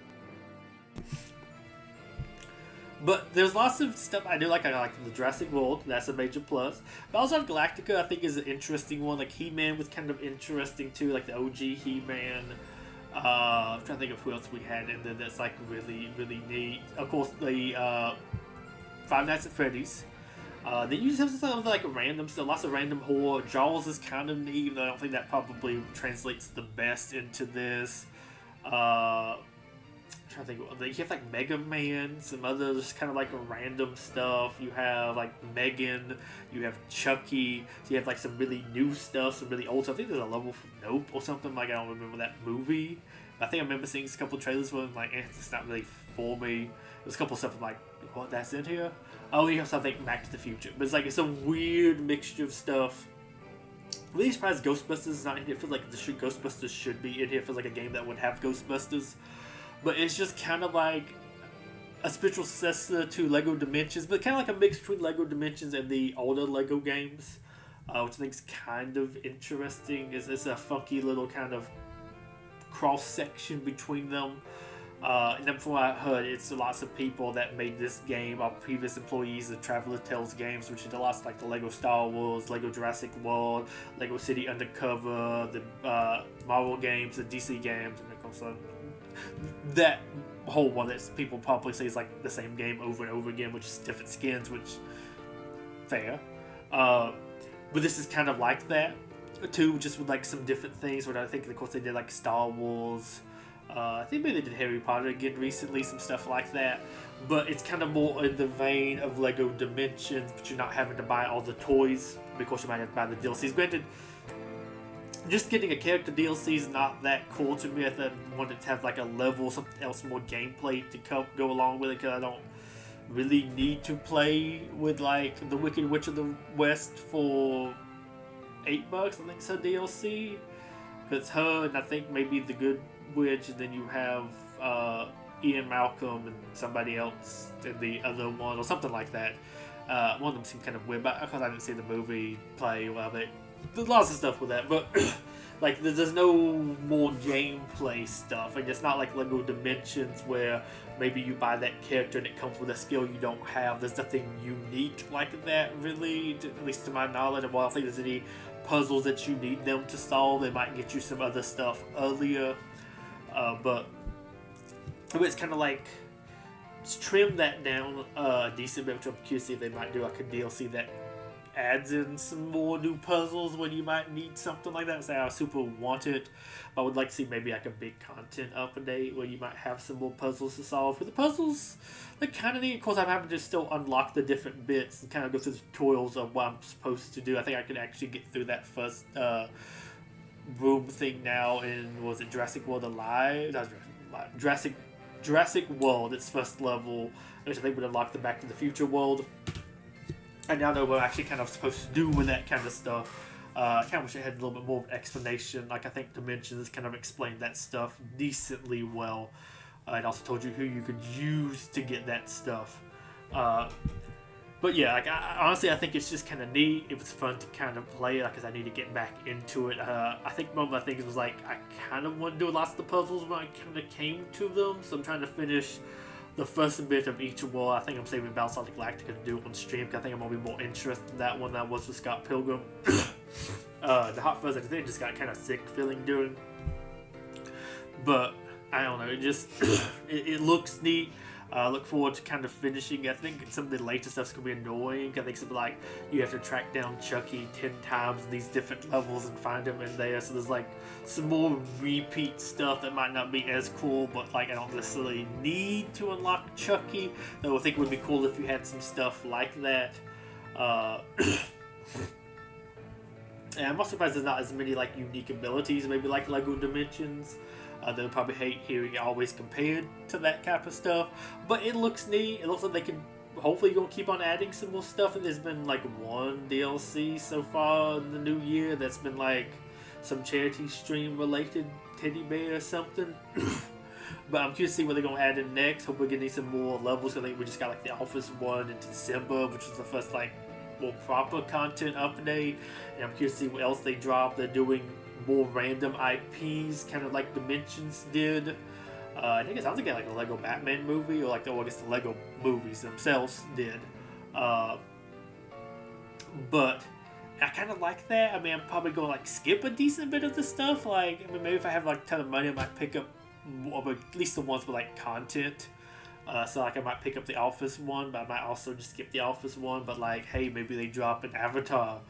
But there's lots of stuff I do like. I like the Jurassic World, that's a major plus. But also Galactica, I think, is an interesting one. Like, He-Man was kind of interesting too, like the OG He-Man. I'm trying to think of who else we had in there that's like really, really neat. Of course, the Five Nights at Freddy's. Then you just have some like random stuff, lots of random horror. Jaws is kind of neat, even though I don't think that probably translates the best into this. I'm trying to think. You have like Mega Man, some other just kind of like random stuff. You have like Megan, you have Chucky. So you have like some really new stuff, some really old stuff. I think there's a level for Nope or something. Like I don't remember that movie. I think I remember seeing a couple of trailers where I'm like, it's not really for me. There's a couple of stuff I'm like, what, that's in here? Oh, you have something Back to the Future. But it's like, it's a weird mixture of stuff. Really surprised Ghostbusters is not in here. It feels like Ghostbusters should be in here. It feels like a game that would have Ghostbusters. But it's just kind of like a spiritual successor to Lego Dimensions, but kind of like a mix between Lego Dimensions and the older Lego games, which I think is kind of interesting. It's a funky little kind of cross section between them. And then from what I heard, it's lots of people that made this game are previous employees of Traveler Tales games, which is lots like the Lego Star Wars, Lego Jurassic World, Lego City Undercover, the Marvel games, the DC games, and of course that whole one that people probably say is like the same game over and over again, which is different skins, which fair. But this is kind of like that too, just with like some different things. But I think, of course, they did like Star Wars. I think maybe they did Harry Potter again recently, some stuff like that. But it's kind of more in the vein of Lego Dimensions, but you're not having to buy all the toys because you might have to buy the DLCs. Granted, just getting a character DLC is not that cool to me. I wanted to have like a level, something else, more gameplay to go along with it, because I don't really need to play with like the Wicked Witch of the West for $8. I think it's her DLC. It's her, and I think maybe the Good Witch, and then you have Ian Malcolm and somebody else in the other one, or something like that. One of them seemed kind of weird, but because I didn't see the movie play, well, there's lots of stuff with that, but like there's no more gameplay stuff, and it's not like Lego Dimensions where maybe you buy that character and it comes with a skill you don't have. There's nothing unique like that, really, at least to my knowledge. Well, I don't think there's any puzzles that you need them to solve. They might get you some other stuff earlier, but it's kind of like trim that down a decent bit, which I'm curious to see if they might do like a DLC that adds in some more new puzzles when you might need something like that. Say I super want it, but I would like to see maybe like a big content update where you might have some more puzzles to solve. For the puzzles, they're kind of neat. Of course, I'm having to still unlock the different bits and kind of go through the tutorials of what I'm supposed to do. I think I could actually get through that first room thing now in, was it Jurassic World Alive? Not Jurassic World, its first level, which I think would unlock the Back to the Future world. I now know what I'm actually kind of supposed to do with that kind of stuff. I kind of wish I had a little bit more of an explanation. Like, I think Dimensions kind of explained that stuff decently well. It also told you who you could use to get that stuff. But yeah, like, honestly, I think it's just kind of neat. It was fun to kind of play it, because I need to get back into it. I think one of my things was like, I kind of want to do lots of the puzzles when I kind of came to them. So I'm trying to finish the first bit of each world. I think I'm saving Battlestar Galactica to do it on stream, because I think I'm going to be more interested in that one than I was with Scott Pilgrim. The Hot Fuzz, I think, just got kind of sick feeling doing. But, I don't know, it just, it looks neat. I look forward to kind of finishing. I think some of the later stuff's going to be annoying. I think something like you have to track down Chucky 10 times in these different levels and find him in there. So there's like some more repeat stuff that might not be as cool, but like I don't necessarily need to unlock Chucky. Though I think it would be cool if you had some stuff like that. And I'm also surprised there's not as many like unique abilities, maybe like Lego Dimensions. They'll probably hate hearing it always compared to that type of stuff. But it looks neat. It looks like they can hopefully go keep on adding some more stuff. And there's been like one DLC so far in the new year that's been like some charity stream related teddy bear or something. But I'm curious to see what they're going to add in next. Hope we're getting some more levels. I think we just got like the Office one in December, which was the first like more proper content update. And I'm curious to see what else they drop. They're doing more random IPs, kind of like Dimensions did. I think it sounds like a Lego Batman movie, or like I guess the Lego movies themselves did. But I kind of like that. I mean, I'm probably going to like skip a decent bit of the stuff. Like, I mean, maybe if I have like a ton of money, I might pick up at least the ones with like content. So like I might pick up the Office one, but I might also just skip the Office one. But like, hey, maybe they drop an Avatar.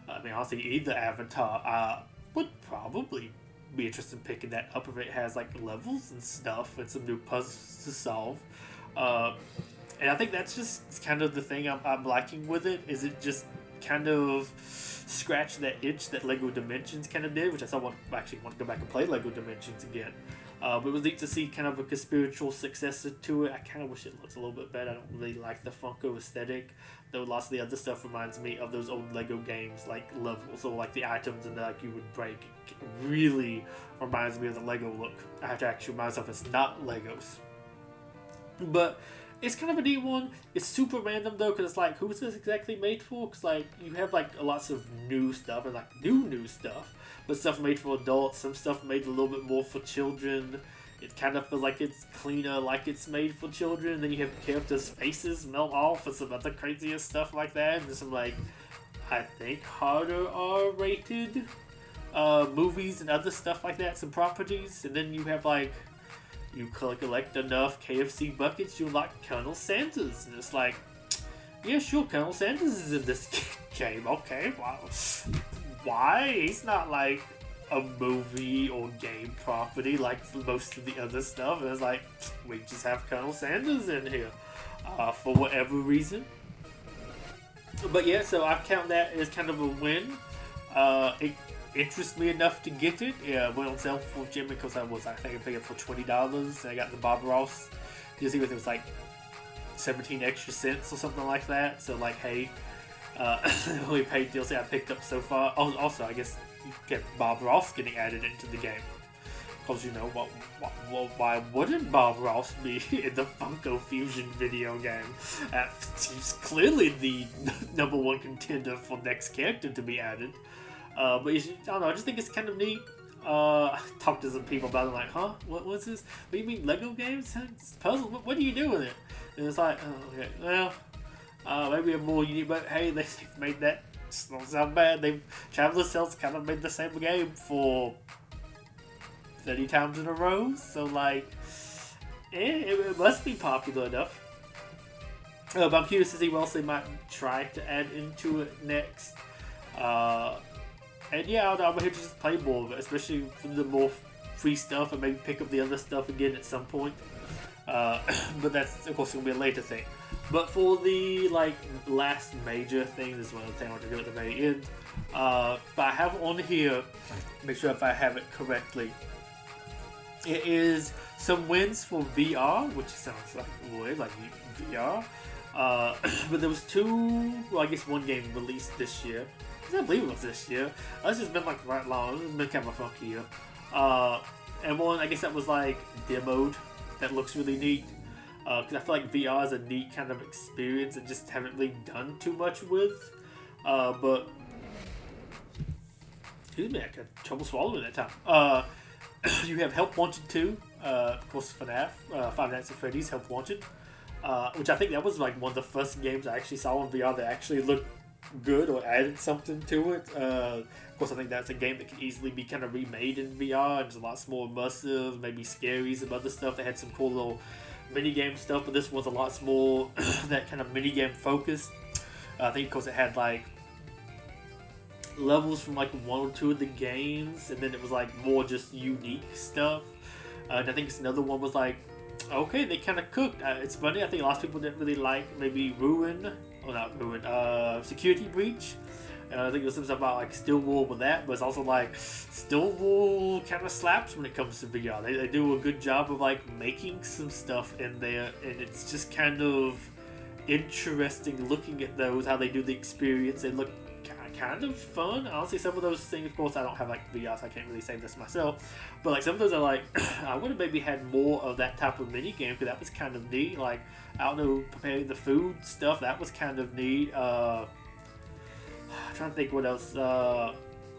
I mean, honestly, either Avatar. Would probably be interested in picking that up if it has like levels and stuff and some new puzzles to solve. Uh, and I think that's just kind of the thing I'm liking with it. Is it just kind of scratch that itch that Lego Dimensions kind of did, which I still actually want to go back and play Lego Dimensions again. But it was neat to see kind of a spiritual successor to it. I kind of wish it looked a little bit better. I don't really like the Funko aesthetic, though lots of the other stuff reminds me of those old Lego games, like levels or like the items and like you would break. It really reminds me of the Lego look. I have to actually remind myself it's not Legos. But it's kind of a neat one. It's super random though, because it's like, who's this exactly made for? Because like you have like lots of new stuff and like new stuff, but stuff made for adults, some stuff made a little bit more for children. It kind of feels like it's cleaner, like it's made for children. Then you have characters' faces melt off and some other crazier stuff like that. And there's some like, I think harder R-rated movies and other stuff like that, some properties. And then you have like, you collect enough KFC buckets, you unlock Colonel Sanders. And it's like, yeah, sure, Colonel Sanders is in this game. Okay, wow. Why? He's not like a movie or game property like most of the other stuff. And it's like, we just have Colonel Sanders in here for whatever reason. But yeah, so I count that as kind of a win. It interests me enough to get it. Yeah, it went on sale for Jimmy because I think I paid it for $20, and I got the Bob Ross. You see, it was like 17 extra cents or something like that. So like, hey, the only paid DLC I picked up so far. Oh, also, I guess you get Bob Ross getting added into the game. Because you know, why wouldn't Bob Ross be in the Funko Fusion video game? He's clearly the number one contender for next character to be added. But I don't know, I just think it's kind of neat. I talked to some people about it, like, huh? What's this? What do you mean, Lego games? It's puzzle? What do you do with it? And it's like, oh, okay, well, maybe a more unique, but hey, they've made that. It's not sound bad. Traveler Cells kind of made the same game for 30 times in a row, so like, it must be popular enough. But I'm curious to see what else they might try to add into it next. And yeah, I'm here to just play more of it, especially for the more free stuff, and maybe pick up the other stuff again at some point. But that's of course gonna be a later thing. But for the like last major thing, this is one of the things I want to do at the very end. But I have on here, make sure if I have it correctly. It is some wins for VR, which sounds like weird, like VR. But there was I guess one game released this year. I can't believe it was this year. It's just been like right long. It's been kind of a funky year. And one, I guess that was like demoed. That looks really neat. Because I feel like VR is a neat kind of experience and just haven't really done too much with. But excuse me, I got trouble swallowing that time. You have Help Wanted 2, of course FNAF, Five Nights at Freddy's Help Wanted, which I think that was like one of the first games I actually saw on VR that actually looked good or added something to it. Of course, I think that's a game that can easily be kind of remade in VR and it's a lot more immersive, maybe scary, some other stuff. They had some cool little minigame stuff, but this was a lot more that kind of minigame focused. I think because it had like levels from like one or two of the games, and then it was like more just unique stuff. And I think it's another one was like, okay, they kind of cooked. It's funny, I think a lot of people didn't really like maybe Security Breach. I think there's some stuff about like Stillwall with that, but it's also like Stillwall kind of slaps when it comes to VR. They do a good job of like making some stuff in there, and it's just kind of interesting looking at those, how they do the experience. They look kind of fun. Honestly, some of those things, of course, I don't have like VR, so I can't really say this myself, but like some of those are like, I would have maybe had more of that type of mini game, because that was kind of neat. Like, I don't know, preparing the food stuff, that was kind of neat. I'm trying to think what else. I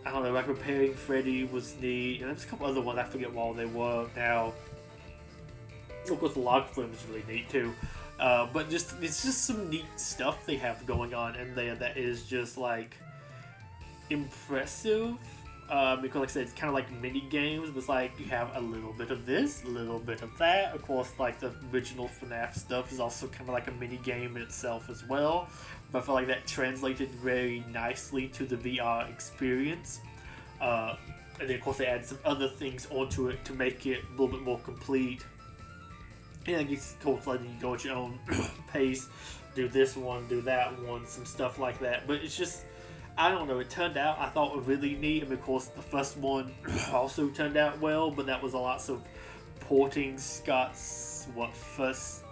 don't know, like preparing Freddy was neat, and there's a couple other ones, I forget what they were now. Of course, the log flume is really neat too. But it's just some neat stuff they have going on in there that is just like impressive. because like I said, it's kind of like mini games. It's like you have a little bit of this, a little bit of that. Of course, like the original FNAF stuff is also kind of like a mini game in itself as well. But I feel like that translated very nicely to the VR experience. And then of course they added some other things onto it to make it a little bit more complete. And I guess of course letting you go at your own pace, do this one, do that one, some stuff like that. But it's just, I don't know, it turned out, I thought, really neat. And of course the first one also turned out well, but that was a lot of porting Scott's, first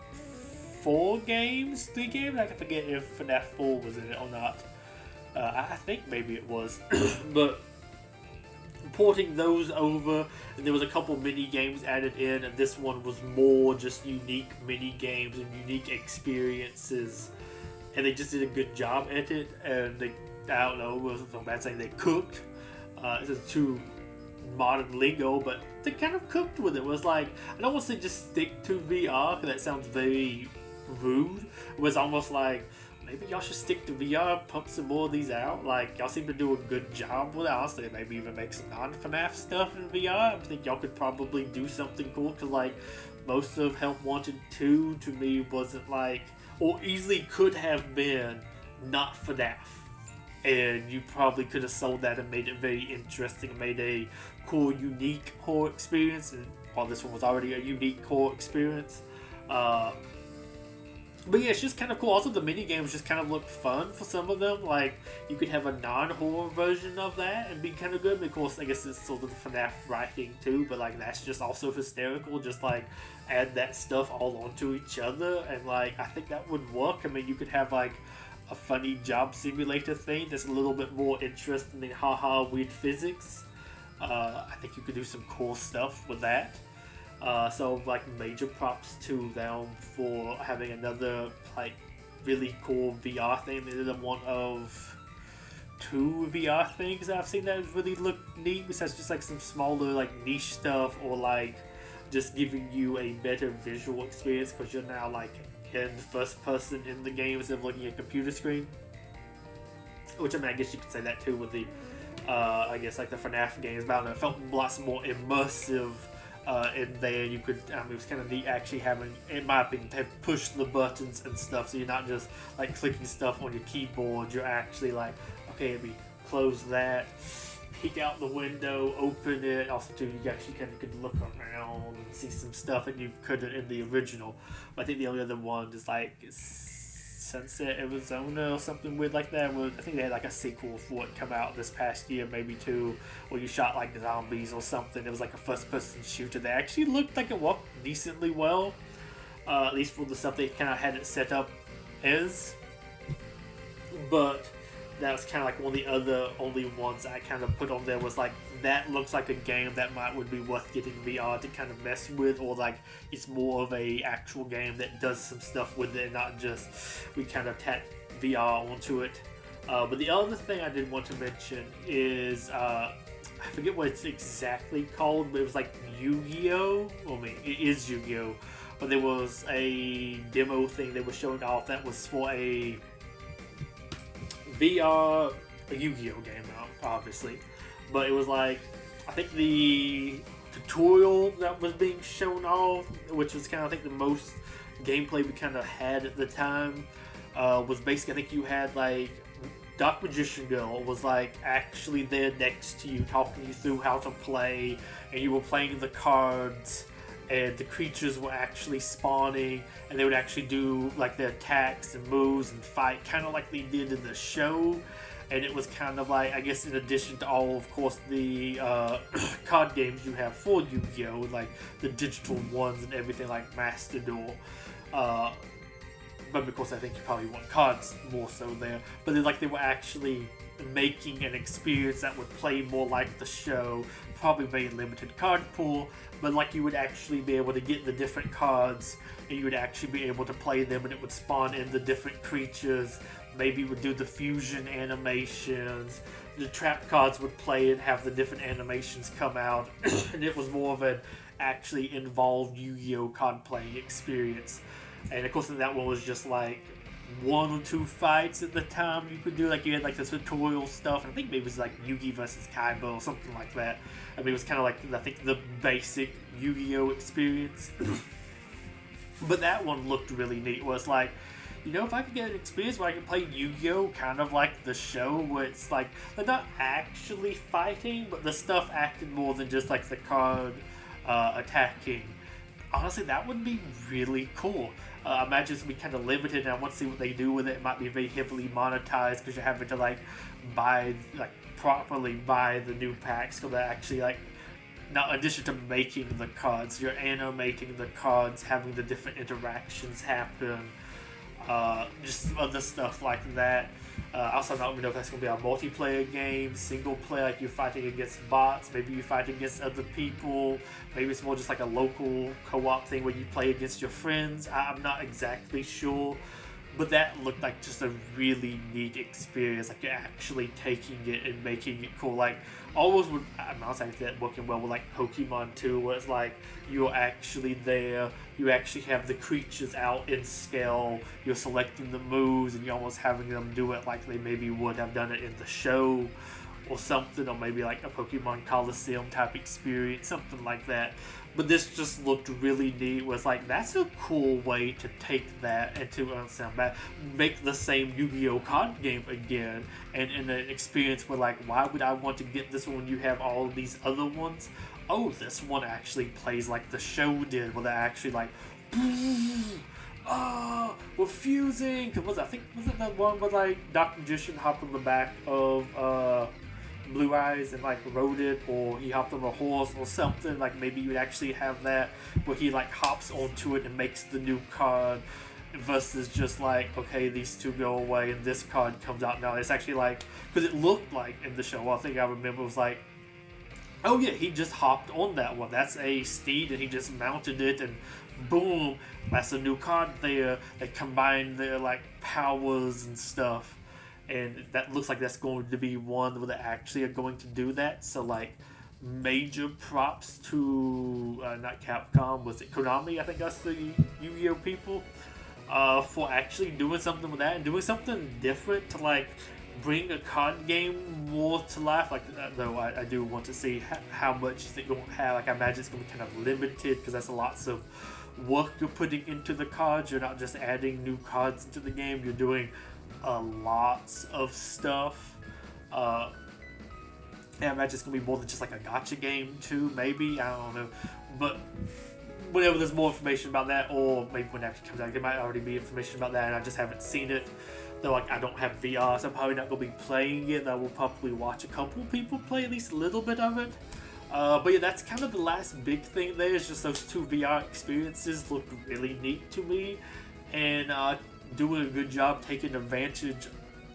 3 games? I can forget if FNAF 4 was in it or not. I think maybe it was. But porting those over, and there was a couple mini games added in, and this one was more just unique mini games and unique experiences, and they just did a good job at it. And they, I don't know, it wasn't so bad saying they cooked. It's too modern lingo, but they kind of cooked with it. It was like, I don't want to say just stick to VR because that sounds very rude. It was almost like, maybe y'all should stick to VR, pump some more of these out. Like, y'all seem to do a good job with it. Honestly, maybe even make some non-FNAF stuff in VR. I think y'all could probably do something cool, because, like, most of Help Wanted 2 to me wasn't like, or easily could have been not FNAF. And you probably could have sold that and made it very interesting and made a cool, unique horror experience. And while this one was already a unique horror experience, but yeah, it's just kind of cool. Also, the mini games just kind of look fun for some of them. Like, you could have a non-horror version of that and be kind of good. Of course, I guess it's sort of the FNAF writing too, but like that's just also hysterical. Just like add that stuff all onto each other, and like I think that would work. I mean, you could have like a funny job simulator thing that's a little bit more interesting than haha weird physics. I think you could do some cool stuff with that. So like major props to them for having another like really cool VR thing. They did one of 2 VR things that I've seen that really look neat, besides just like some smaller like niche stuff, or like just giving you a better visual experience because you're now like in first person in the game instead of looking at a computer screen. Which, I mean, I guess you could say that too with the I guess like the FNAF games, but I don't know, it felt lots more immersive in there. You could, it was kind of neat actually having, in my opinion, to push the buttons and stuff, so you're not just like clicking stuff on your keyboard. You're actually like, okay, let me close that, peek out the window, open it. Also too, you actually kind of could look around and see some stuff that you couldn't in the original. But I think the only other one is like Sunset Arizona or something weird like that. I think they had like a sequel for it come out this past year, maybe 2, where you shot like zombies or something. It was like a first-person shooter that actually looked like it worked decently well, at least for the stuff they kind of had it set up as. But that was kind of like one of the other only ones I kind of put on there, was like, that looks like a game that would be worth getting VR to kind of mess with, or like it's more of a actual game that does some stuff with it, and not just we kind of tack VR onto it. But the other thing I did want to mention is I forget what it's exactly called, but it was like Yu-Gi-Oh! I mean, it is Yu-Gi-Oh! But there was a demo thing they were showing off that was for a VR, a Yu-Gi-Oh! Game, obviously. But it was like, I think the tutorial that was being shown off, which was kind of, I think, the most gameplay we kind of had at the time, was basically, I think you had like Dark Magician Girl was like actually there next to you, talking you through how to play, and you were playing the cards, and the creatures were actually spawning, and they would actually do like their attacks and moves and fight, kind of like they did in the show. And it was kind of like, I guess, in addition to all, of course, the card games you have for Yu-Gi-Oh!, like the digital ones and everything like Master Duel. But of course, I think you probably want cards more so there. But then, like, they were actually making an experience that would play more like the show. Probably very limited card pool, but like you would actually be able to get the different cards, and you would actually be able to play them, and it would spawn in the different creatures. Maybe you would do the fusion animations. The trap cards would play and have the different animations come out. And it was more of an actually involved Yu-Gi-Oh! Card playing experience. And of course, that one was just like one or two fights at the time you could do. Like you had like the tutorial stuff, and I think maybe it was like Yugi versus Kaiba or something like that. I mean, it was kind of like I think the basic Yu-Gi-Oh experience. But that one looked really neat. It was like, you know, if I could get an experience where I could play Yu-Gi-Oh kind of like the show, where it's like they're not actually fighting, but the stuff acted more than just like the card attacking. Honestly, that would be really cool. I imagine it's going to be kind of limited, and I want to see what they do with it. It might be very heavily monetized because you're having to like properly buy the new packs, because they're actually like, now in addition to making the cards, you're animating the cards, having the different interactions happen, just other stuff like that. Also, I don't even know if that's going to be a multiplayer game, single player, like you're fighting against bots, maybe you fight against other people, maybe it's more just like a local co-op thing where you play against your friends. I'm not exactly sure, but that looked like just a really neat experience. Like you're actually taking it and making it cool. Like always would, I'm not saying that working well with like Pokemon 2, where it's like you're actually there, you actually have the creatures out in scale, you're selecting the moves, and you're almost having them do it like they maybe would have done it in the show or something, or maybe like a Pokemon Coliseum type experience, something like that. But this just looked really neat. It was like, that's a cool way to take that and to make the same Yu-Gi-Oh card game again, and in an experience where like, why would I want to get this one when you have all of these other ones? Oh, this one actually plays like the show did, where they're actually like, oh, we're fusing. Was it that one where like Dr. Magician hopped on the back of Blue Eyes and like rode it, or he hopped on a horse or something? Like maybe you'd actually have that where he like hops onto it and makes the new card, versus just like, okay, these two go away and this card comes out now. It's actually like, because it looked like in the show, I think I remember it was like, oh yeah, he just hopped on that one. That's a steed, and he just mounted it, and boom, that's a new card there. They combine their like powers and stuff, and that looks like that's going to be one where they actually are going to do that. So like, major props to not Capcom, was it Konami? I think that's the Yu-Gi-Oh people, for actually doing something with that and doing something different to like bring a card game more to life. Like, though I do want to see how much is it going to have. Like, I imagine it's going to be kind of limited, because that's lots of work you're putting into the cards. You're not just adding new cards into the game, you're doing lots of stuff. And I imagine it's going to be more than just like a gacha game too, maybe, I don't know. But whenever there's more information about that, or maybe when it actually comes out, there might already be information about that and I just haven't seen it. Though like, I don't have VR, so I'm probably not going to be playing it. I will probably watch a couple people play at least a little bit of it. But yeah, that's kind of the last big thing there, is just those two VR experiences looked really neat to me, and doing a good job taking advantage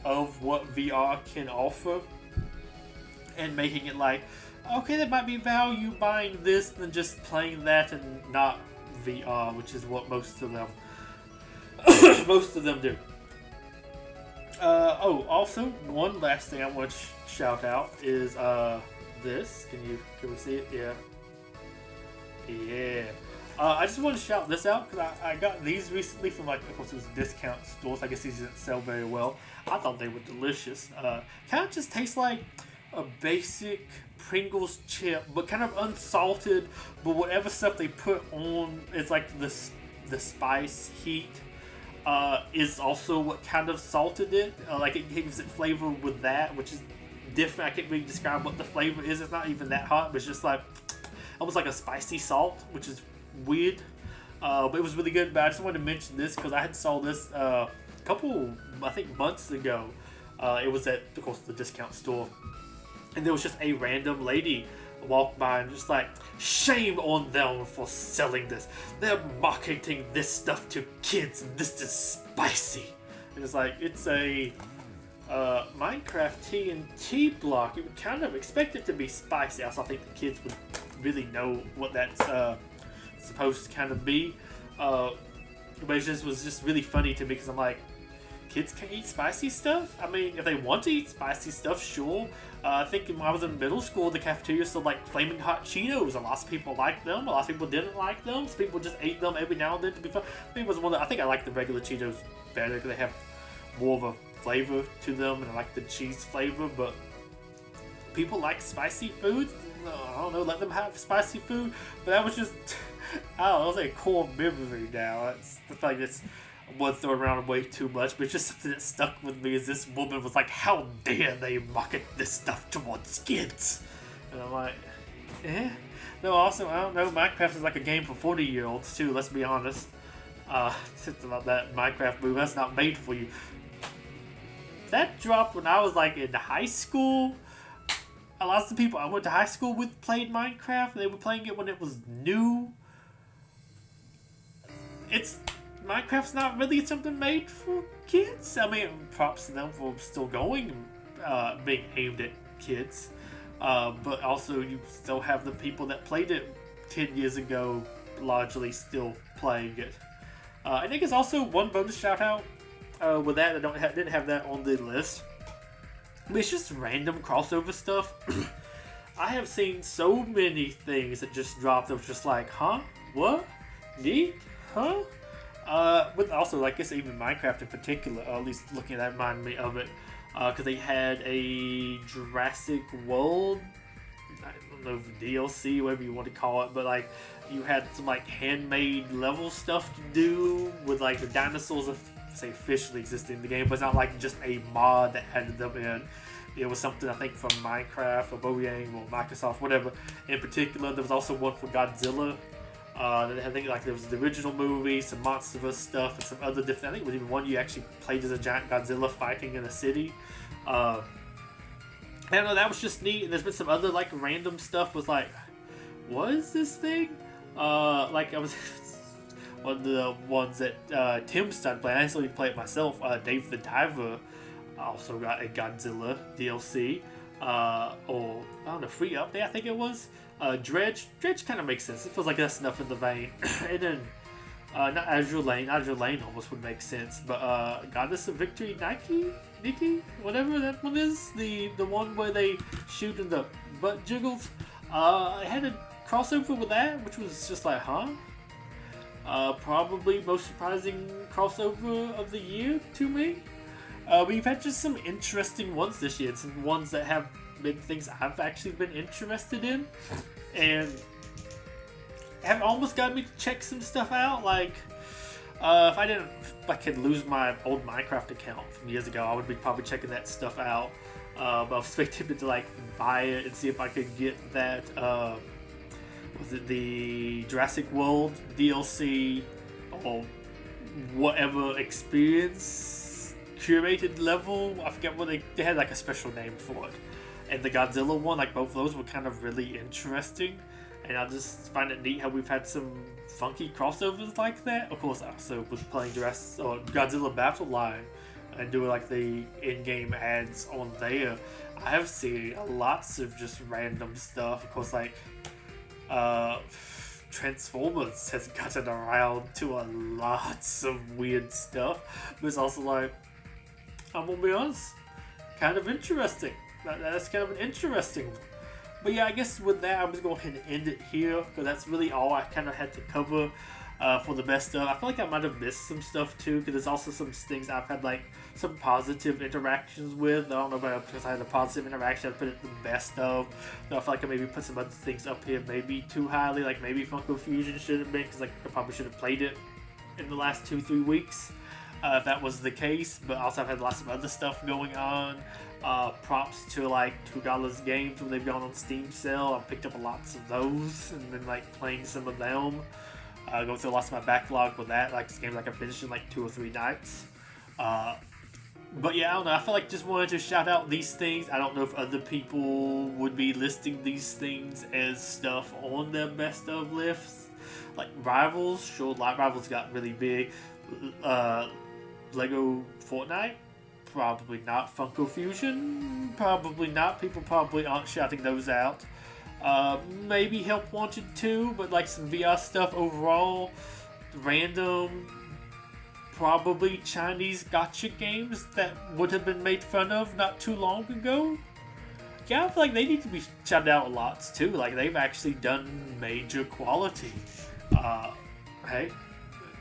of what VR can offer, and making it like, okay, there might be value buying this than just playing that and not VR, which is what most of them do. Also, one last thing I want to shout out is this. Can we see it? Yeah. I just want to shout this out because I got these recently from, like, of course it was a discount store, so I guess these didn't sell very well. I thought they were delicious. Kind of just tastes like a basic Pringles chip, but kind of unsalted. But whatever stuff they put on, it's like the spice heat is also what kind of salted it. Like, it gives it flavor with that, which is different. I can't really describe what the flavor is. It's not even that hot, but it's just like almost like a spicy salt, which is weird. But it was really good. But I just wanted to mention this because I had saw this a couple, I think, months ago. It was at, of course, the discount store, and there was just a random lady walk by and just like, shame on them for selling this. They're marketing this stuff to kids, and this is spicy. And it's like, it's a Minecraft TNT block. You would kind of expect it to be spicy. I also think the kids would really know what that's supposed to kind of be. But it was just really funny to me because I'm like, kids can't eat spicy stuff. I mean, if they want to eat spicy stuff, sure. I think when I was in middle school, the cafeteria sold like flaming hot Cheetos. A lot of people liked them. A lot of people didn't like them. Some people just ate them every now and then to be fun. I think I like the regular Cheetos better because they have more of a flavor to them, and I like the cheese flavor. But people like spicy food. I don't know. Let them have spicy food. But that was just, I don't know. It's like a core memory now. It's the fact that's was thrown around way too much, but it's just something that stuck with me. Is this woman was like, how dare they market this stuff towards kids? And I'm like, no. Also, I don't know. Minecraft is like a game for 40-year-olds too. Let's be honest. It's about that Minecraft movie. That's not made for you. That dropped when I was like in high school. A lot of the people I went to high school with played Minecraft. They were playing it when it was new. Minecraft's not really something made for kids. I mean, props to them for still going, being aimed at kids. But also, you still have the people that played it 10 years ago largely still playing it. I think it's also one bonus shout out with that. I didn't have that on the list. I mean, it's just random crossover stuff. I have seen so many things that just dropped that was just like, huh? What? Neat? Huh? With also, like, I guess even Minecraft in particular, at least looking at that reminded me of it, because they had a Jurassic World, I don't know, DLC, whatever you want to call it, but like, you had some like handmade level stuff to do with like the dinosaurs, say officially existing in the game, but it's not like just a mod that added them in. It was something I think from Minecraft or Mojang or Microsoft, whatever. In particular, there was also one for Godzilla. I think like there was the original movie, some Monsterverse stuff, and some other different. I think it was even one you actually played as a giant Godzilla fighting in a city. I don't know, that was just neat. And there's been some other like random stuff. Was like, what is this thing? Like I was one of the ones that Tim started playing. I actually played it myself. Dave the Diver also got a Godzilla DLC. Or I don't know, free update I think it was. Dredge kind of makes sense. It feels like that's enough in the vein. And then not Azure Lane almost would make sense, but Goddess of Victory Nikki, whatever that one is, the one where they shoot and the butt jiggles. I had a crossover with that, which was just like, huh? Probably most surprising crossover of the year to me. We've had just some interesting ones this year, some ones that have been things I've actually been interested in, and have almost got me to check some stuff out. Like, if I could lose my old Minecraft account from years ago, I would be probably checking that stuff out. But I was expecting to like buy it and see if I could get that. Was it the Jurassic World DLC or whatever experience curated level? I forget what they had like a special name for it. And the Godzilla one, like both of those were kind of really interesting. And I just find it neat how we've had some funky crossovers like that. Of course, I also was playing Godzilla Battle Line and doing like the in-game ads on there. I have seen lots of just random stuff. Of course, like Transformers has gotten around to a lots of weird stuff. But it's also like, I'm gonna be honest, kind of interesting. That's kind of an interesting one. But yeah, I guess with that, I'm just going to go ahead and end it here, because that's really all I kind of had to cover for the best of. I feel like I might have missed some stuff too, because there's also some things I've had like some positive interactions with. I don't know if because I had a positive interaction, I put it the best of. So I feel like I maybe put some other things up here maybe too highly, like maybe Funko Fusion should have been, because like I probably should have played it in the last 2-3 weeks. If that was the case, but also I've had lots of other stuff going on. Props to like $2 games when they've gone on Steam sale. I've picked up lots of those and been like playing some of them. Go through lots of my backlog with that. Like games I can finish in like 2 or 3 nights. But yeah, I don't know. I feel like just wanted to shout out these things. I don't know if other people would be listing these things as stuff on their best of lists. Like Rivals, sure, Rivals got really big. Lego Fortnite, probably not. Funko Fusion, probably not. People probably aren't shouting those out. Maybe Help Wanted 2, but like some VR stuff overall, random, probably Chinese gacha games that would have been made fun of not too long ago. Yeah, I feel like they need to be shouted out lots too. Like, they've actually done major quality. Hey,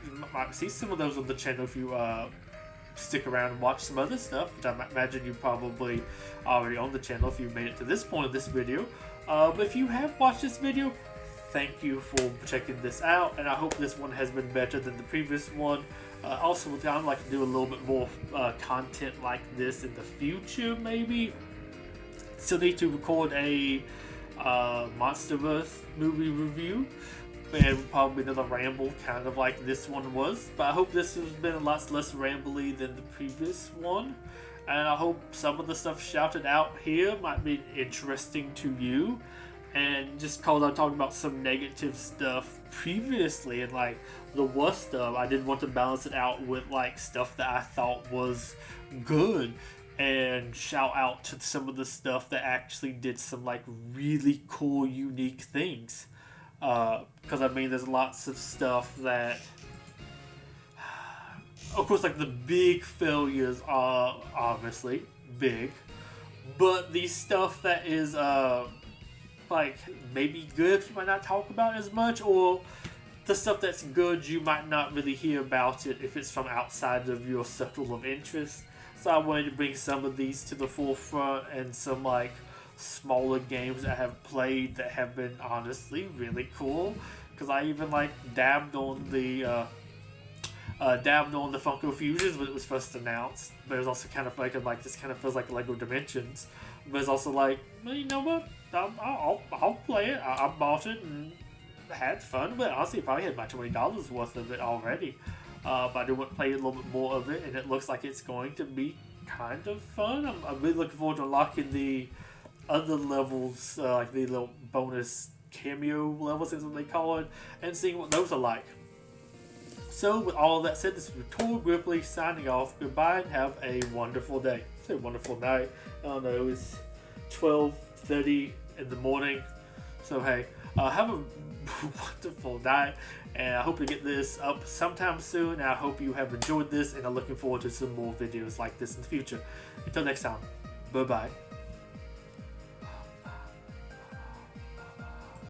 you might see some of those on the channel if you stick around and watch some other stuff, which I imagine you probably already on the channel if you made it to this point of this video. But if you have watched this video, thank you for checking this out, and I hope this one has been better than the previous one. Also, I'd like to do a little bit more content like this in the future, maybe. Still need to record a Monsterverse movie review, and probably another ramble kind of like this one was. But I hope this has been a lot less rambly than the previous one, and I hope some of the stuff shouted out here might be interesting to you. And just cause I'm talking about some negative stuff previously and like the worst stuff, I did want to balance it out with like stuff that I thought was good, and shout out to some of the stuff that actually did some like really cool, unique things. Because I mean, there's lots of stuff that, of course, like the big failures are obviously big, but the stuff that is like maybe good you might not talk about as much, or the stuff that's good you might not really hear about it if it's from outside of your circle of interest. So I wanted to bring some of these to the forefront, and some like smaller games that I have played that have been honestly really cool. Because I even like dabbed on the Funko Fusions when it was first announced, but it was also kind of like this kind of feels like Lego Dimensions. But it's also like, well, you know what? I'll play it. I bought it and had fun with it. Honestly, I probably had about $20 worth of it already. But I do want to play a little bit more of it, and it looks like it's going to be kind of fun. I'm really looking forward to unlocking the other levels, like the little bonus cameo levels is what they call it, and seeing what those are like. So with all of that said, this is Betuor Gripley signing off. Goodbye and have a wonderful day. Say wonderful night. I don't know, it's 12:30 in the morning. So hey, have a wonderful night, and I hope to get this up sometime soon. And I hope you have enjoyed this, and I'm looking forward to some more videos like this in the future. Until next time, bye bye.